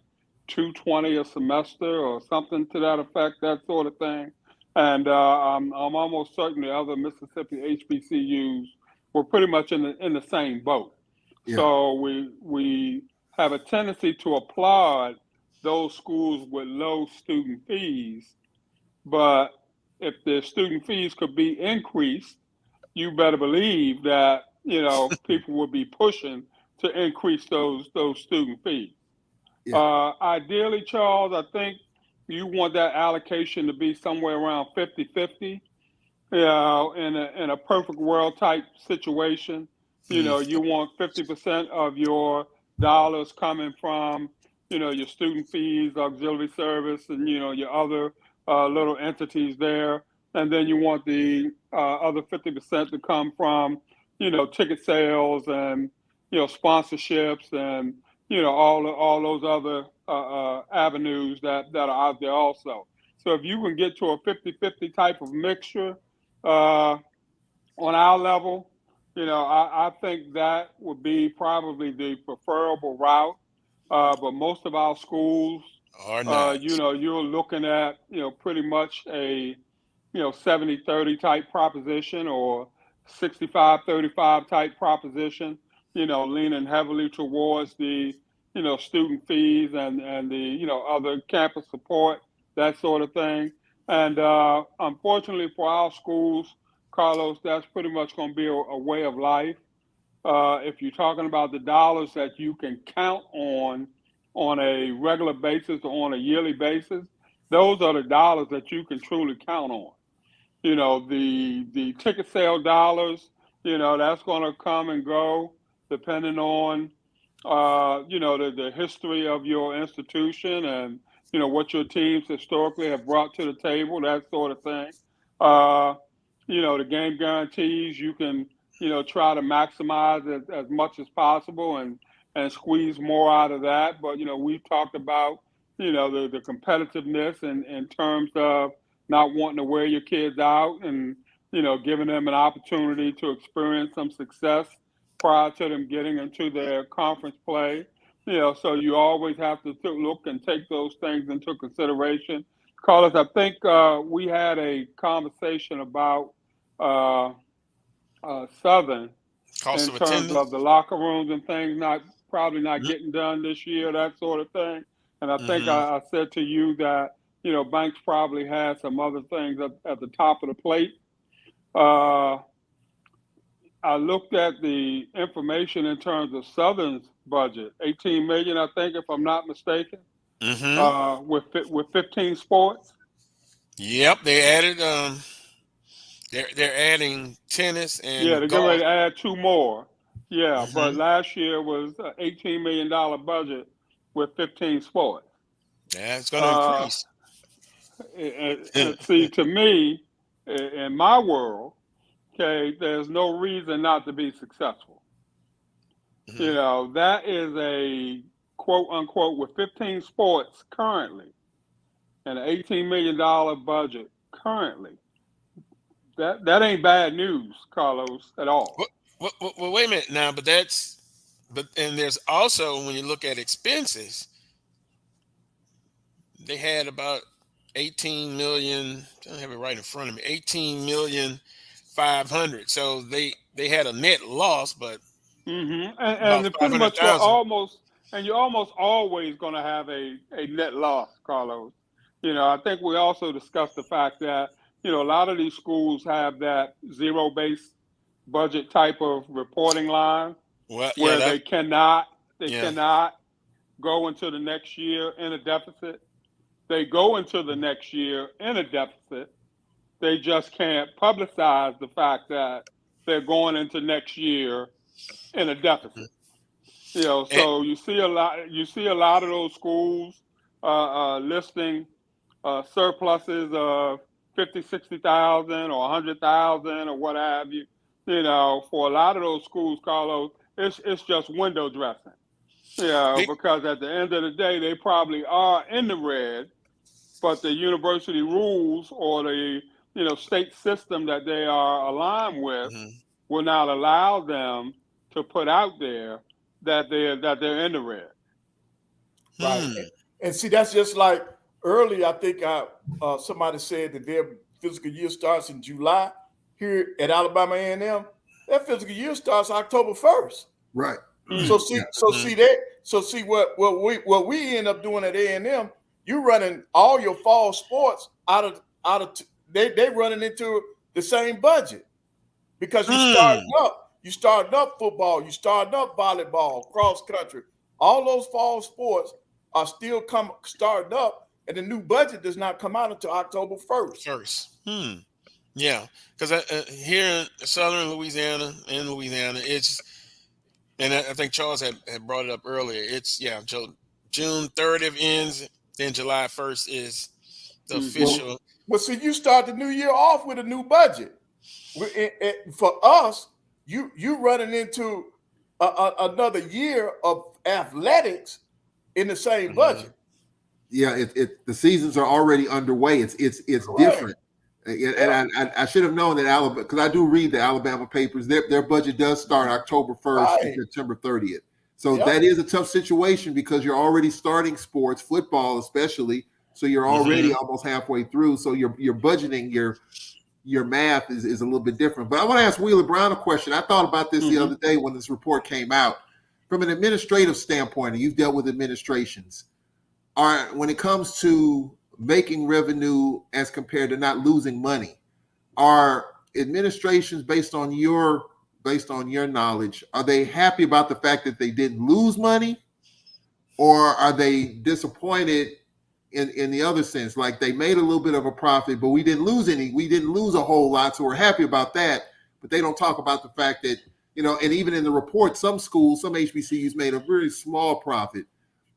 $220 a semester or something to that effect, that sort of thing. And I'm almost certain the other Mississippi HBCUs were pretty much in the same boat. Yeah. So we have a tendency to applaud those schools with low student fees, but if the student fees could be increased, you better believe that people would be pushing to increase those student fees. Yeah. Ideally, Charles, I think you want that allocation to be somewhere around 50-50. In a perfect world type situation, you want 50% of your dollars coming from, your student fees, auxiliary service, and, your other little entities there. And then you want the other 50% to come from, ticket sales and, sponsorships and, all those other avenues that are out there also. So if you can get to a 50-50 type of mixture on our level, I think that would be probably the preferable route. But most of our schools are not. You're looking at, pretty much a, 70-30 type proposition or 65-35 type proposition, leaning heavily towards the, student fees and the, other campus support, that sort of thing. And unfortunately for our schools, Carlos, that's pretty much going to be a way of life. If you're talking about the dollars that you can count on a regular basis or on a yearly basis, those are the dollars that you can truly count on. The ticket sale dollars, that's going to come and go depending on, the history of your institution and, what your teams historically have brought to the table, that sort of thing. The game guarantees, you can, try to maximize it as much as possible and squeeze more out of that. But, we've talked about, the competitiveness in terms of not wanting to wear your kids out and, giving them an opportunity to experience some success prior to them getting into their conference play. So you always have to look and take those things into consideration. Carlos, I think we had a conversation about Southern in terms of the locker rooms and things probably not getting done this year, that sort of thing. And I think I said to you that, Banks probably had some other things at the top of the plate. I looked at the information in terms of Southern's budget, $18 million, I think, if I'm not mistaken, with 15 sports. Yep, they added. They're adding tennis and they're golf. going to add 2 more. Yeah, but last year was an $18 million budget with 15 sports. Yeah, it's going to increase. And see, to me, in my world, okay, there's no reason not to be successful. You know, that is a quote unquote with 15 sports currently and an $18 million budget currently. That ain't bad news, Carlos, at all. Well, wait a minute now, and there's also, when you look at expenses, they had about 18 million. I don't have it right in front of me. 18,500,000. So they had a net loss, but and pretty much you're almost always going to have a net loss, Carlos. You know, I think we also discussed the fact that, you know, a lot of these schools have that zero-based budget type of reporting line where they cannot go into the next year in a deficit. They go into the next year in a deficit. They just can't publicize the fact that they're going into next year in a deficit. You know, so you see a lot of those schools listing surpluses of 50, 60,000 or 100,000 or what have you. You know, for a lot of those schools, Carlos, it's just window dressing. You know, because at the end of the day, they probably are in the red, but the university rules or the state system that they are aligned with will not allow them to put out there that they're in the red. Right. And see, that's just like earlier, I think somebody said that their physical year starts in July here at Alabama A&M. That physical year starts October 1st. Right. So see what we end up doing at A&M, you running all your fall sports out of they running into the same budget because you starting up football, you starting up volleyball, cross country, all those fall sports are still starting up, and the new budget does not come out until October 1st. Yeah, because here in southern Louisiana, it's, and I think Charles had brought it up earlier. It's June 30th ends, then July 1st is the official. Well, see, you start the new year off with a new budget. For us, you running into another year of athletics in the same budget. Yeah, the seasons are already underway. It's different. And I should have known that Alabama, because I do read the Alabama papers. Their budget does start October 1st to September 30th. So that is a tough situation because you're already starting sports, football especially. So you're already almost halfway through. So you're budgeting your math is a little bit different. But I want to ask Wheeler Brown a question. I thought about this the other day when this report came out. From an administrative standpoint, and you've dealt with administrations, when it comes to making revenue as compared to not losing money, are administrations based on your knowledge, are they happy about the fact that they didn't lose money, or are they disappointed in the other sense, like they made a little bit of a profit, but we didn't lose a whole lot, so we're happy about that? But they don't talk about the fact that, and even in the report, some schools, some HBCUs made a very small profit.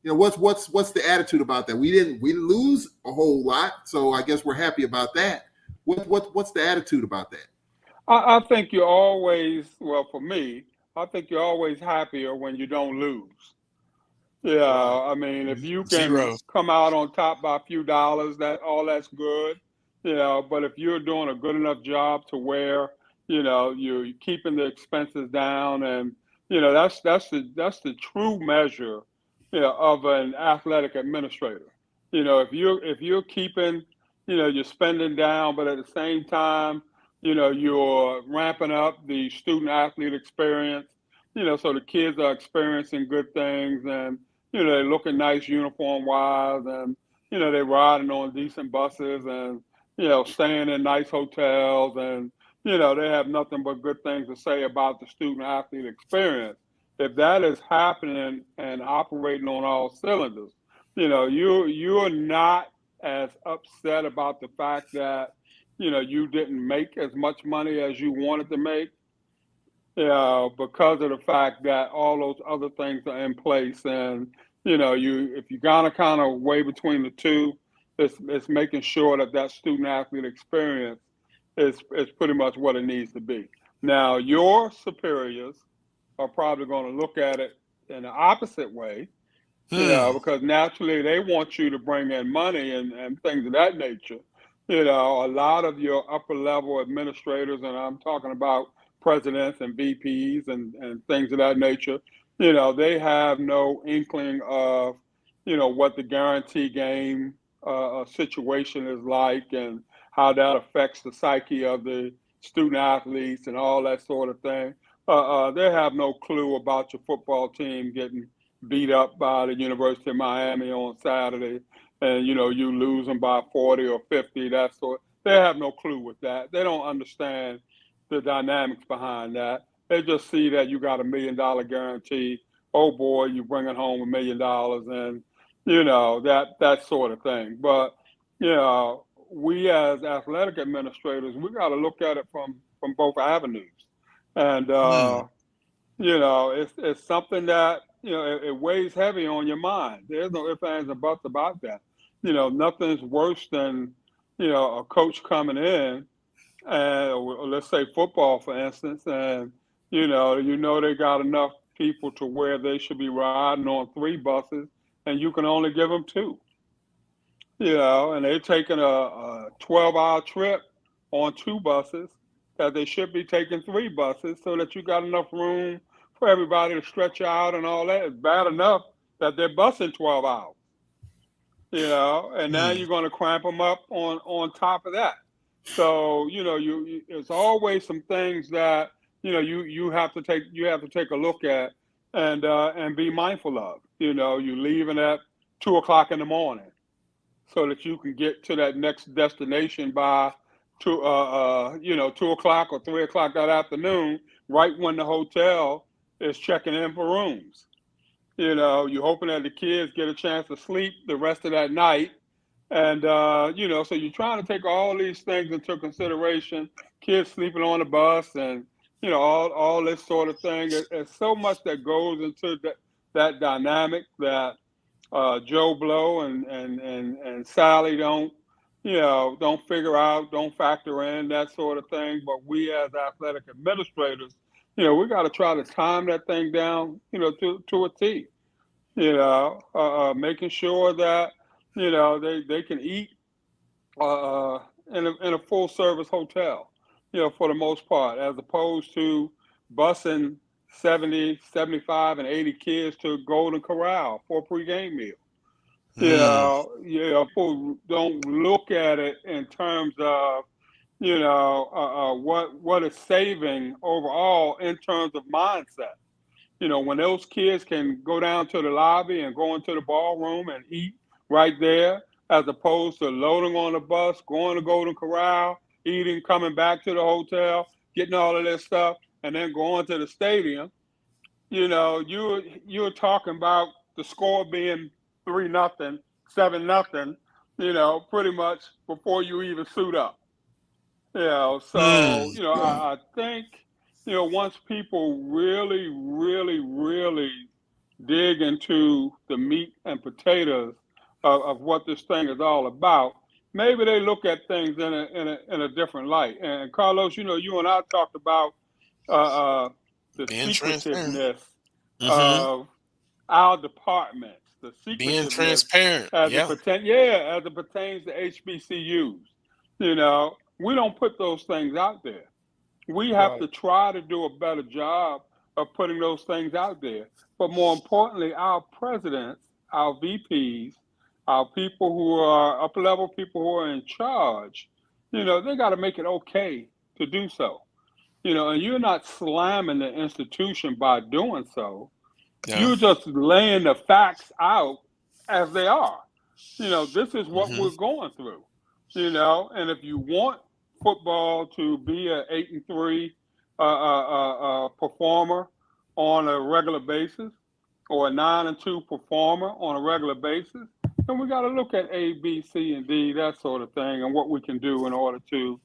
What's the attitude about that? We didn't lose a whole lot, so I guess we're happy about that. What's the attitude about that? I think you're always, for me, I think you're always happier when you don't lose. Yeah, I mean, if you can come out on top by a few dollars, that's good. But if you're doing a good enough job to where you're keeping the expenses down, and that's the true measure of an athletic administrator. If you're keeping your spending down, but at the same time you're ramping up the student athlete experience, so the kids are experiencing good things, and they're looking nice uniform wise, and they're riding on decent buses, and staying in nice hotels, and they have nothing but good things to say about the student athlete experience. If that is happening and operating on all cylinders, you're not as upset about the fact that you didn't make as much money as you wanted to make. because of the fact that all those other things are in place. And, if you gotta kind of weigh between the two, it's making sure that student athlete experience is pretty much what it needs to be. Now, your superiors are probably going to look at it in the opposite way, because naturally they want you to bring in money and things of that nature. A lot of your upper level administrators, and I'm talking about presidents and VPs and things of that nature, they have no inkling of, what the guarantee game situation is like and how that affects the psyche of the student athletes and all that sort of thing. They have no clue about your football team getting beat up by the University of Miami on Saturday, and you lose them by 40 or 50. That sort. They have no clue with that. They don't understand the dynamics behind that. They just see that you got $1 million guarantee. Oh boy, you bringing home $1 million, and that sort of thing. But we as athletic administrators, we got to look at it from both avenues, and it's something that it weighs heavy on your mind. There's no ifs, ands, and buts about that. Nothing's worse than a coach coming in, and let's say football, for instance, and they got enough people to where they should be riding on 3 buses, and you can only give them 2. And they're taking a 12-hour trip on 2 buses that they should be taking 3 buses, so that you got enough room for everybody to stretch out and all that. It's bad enough that they're busing 12 hours, and now you're going to cramp them up on top of that. So, there's always some things that, you have to take a look at and be mindful of. You're leaving at 2 o'clock in the morning so that you can get to that next destination by 2 o'clock or 3 o'clock that afternoon, right when the hotel is checking in for rooms. You're hoping that the kids get a chance to sleep the rest of that night. And, so you're trying to take all these things into consideration, kids sleeping on the bus and, all this sort of thing. There's so much that goes into that dynamic that Joe Blow and Sally don't figure out, don't factor in, that sort of thing. But we as athletic administrators, we got to try to time that thing down, to a T, making sure that, they can eat in a full service hotel, for the most part, as opposed to busing 70, 75, and 80 kids to Golden Corral for a pregame meal. People don't look at it in terms of, what is saving overall in terms of mindset. When those kids can go down to the lobby and go into the ballroom and eat right there, as opposed to loading on the bus, going to Golden Corral, eating, coming back to the hotel, getting all of this stuff, and then going to the stadium. You're talking about the score being 3-0, 7-0, pretty much before you even suit up. I think, once people really, really, really dig into the meat and potatoes of what this thing is all about, maybe they look at things in a different light. And Carlos, you and I talked about the secretiveness of our departments, the secretiveness being transparent, as it pertains to HBCUs. We don't put those things out there. We have to try to do a better job of putting those things out there. But more importantly, our presidents, our VPs, our people who are upper level people who are in charge, they got to make it okay to do so. And you're not slamming the institution by doing so. Yeah. You're just laying the facts out as they are. This is what we're going through. And if you want football to be an 8-3 performer on a regular basis, or a 9-2 performer on a regular basis, then we got to look at A, B, C, and D, that sort of thing, and what we can do in order to,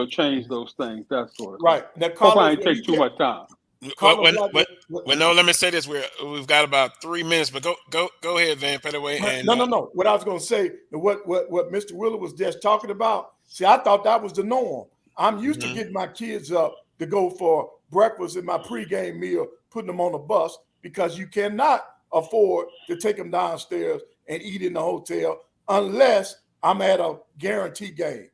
change those things, that sort of thing. Right. Now, Carlos, hope I ain't take too much time. Carlos, no, let me say this. We've got about 3 minutes, but go ahead, Vann Pettaway. And no. What I was going to say, what Mr. Wheeler was just talking about. See, I thought that was the norm. I'm used to getting my kids up to go for breakfast and my pregame meal, putting them on a bus, because you cannot afford to take them downstairs and eat in the hotel unless I'm at a guarantee game.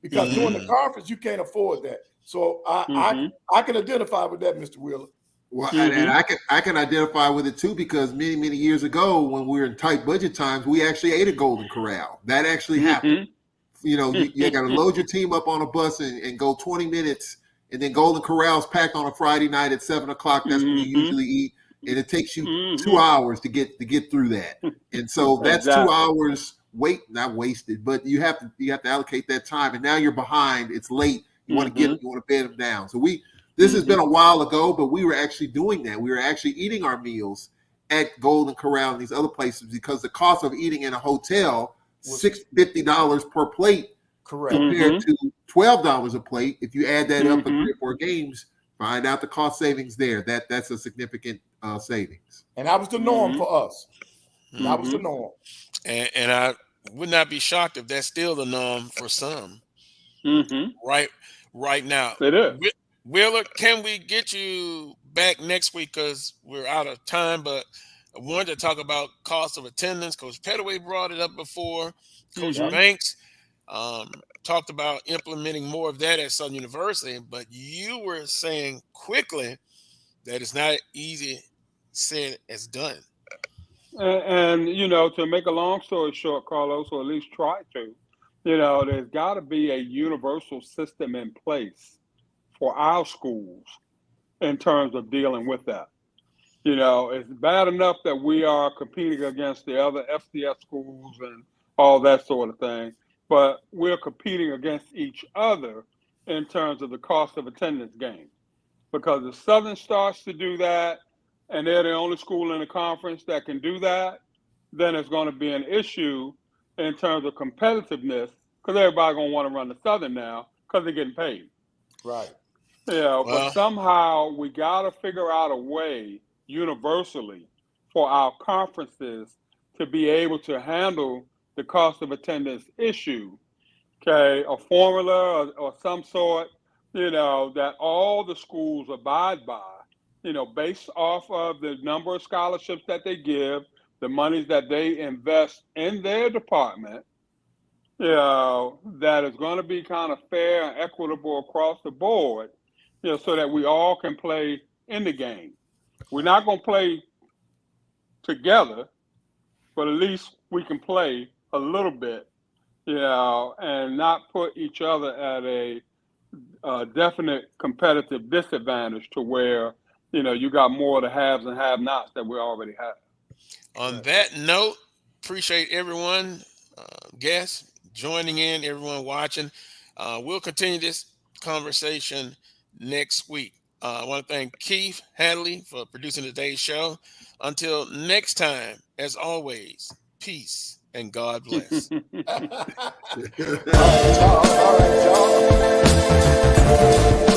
Because during the conference, you can't afford that. So I can identify with that, Mr. Wheeler. Well, and I can identify with it too, because many years ago, when we were in tight budget times, we actually ate a Golden Corral. That actually happened. You know, you got to load your team up on a bus and go 20 minutes, and then Golden Corral's packed on a Friday night at 7 o'clock. That's when you usually eat, and it takes you 2 hours to get through that. And so that's 2 hours not wasted, but you have to allocate that time. And now you're behind. It's late. You want to bed them down. So this has been a while ago, but we were actually doing that. We were actually eating our meals at Golden Corral and these other places, because the cost of eating in a hotel, $50 per plate, compared to $12 a plate. If you add that up for 3 or 4 games, find out the cost savings there. That's a significant savings. And that was the norm for us. That was the norm. And I would not be shocked if that's still the norm for some. Right now. It is. Wheeler, can we get you back next week, because we're out of time? But I wanted to talk about cost of attendance. Coach Pettaway brought it up before. Coach Banks talked about implementing more of that at Southern University. But you were saying quickly that it's not easy said as done. And you know, to make a long story short, Carlos, or at least try to, you know, there's got to be a universal system in place for our schools in terms of dealing with that. You know, it's bad enough that we are competing against the other FCS schools and all that sort of thing, but we're competing against each other in terms of the cost of attendance games. Because if Southern starts to do that, and they're the only school in the conference that can do that, then it's going to be an issue in terms of competitiveness, because everybody's going to want to run the Southern now because they're getting paid. Right. You know, but somehow we got to figure out a way universally for our conferences to be able to handle the cost of attendance issue. Okay, a formula or some sort, you know, that all the schools abide by, you know, based off of the number of scholarships that they give, the monies that they invest in their department, you know, that is going to be kind of fair and equitable across the board, you know, so that we all can play in the game. We're not going to play together, but at least we can play a little bit, you know, and not put each other at a definite competitive disadvantage to where, you know, you got more of the haves and have-nots that we already have. On that note, appreciate everyone, guests, joining in, everyone watching. We'll continue this conversation next week. I want to thank Keith Hadley for producing today's show. Until next time, as always, peace and God bless. All right, y'all.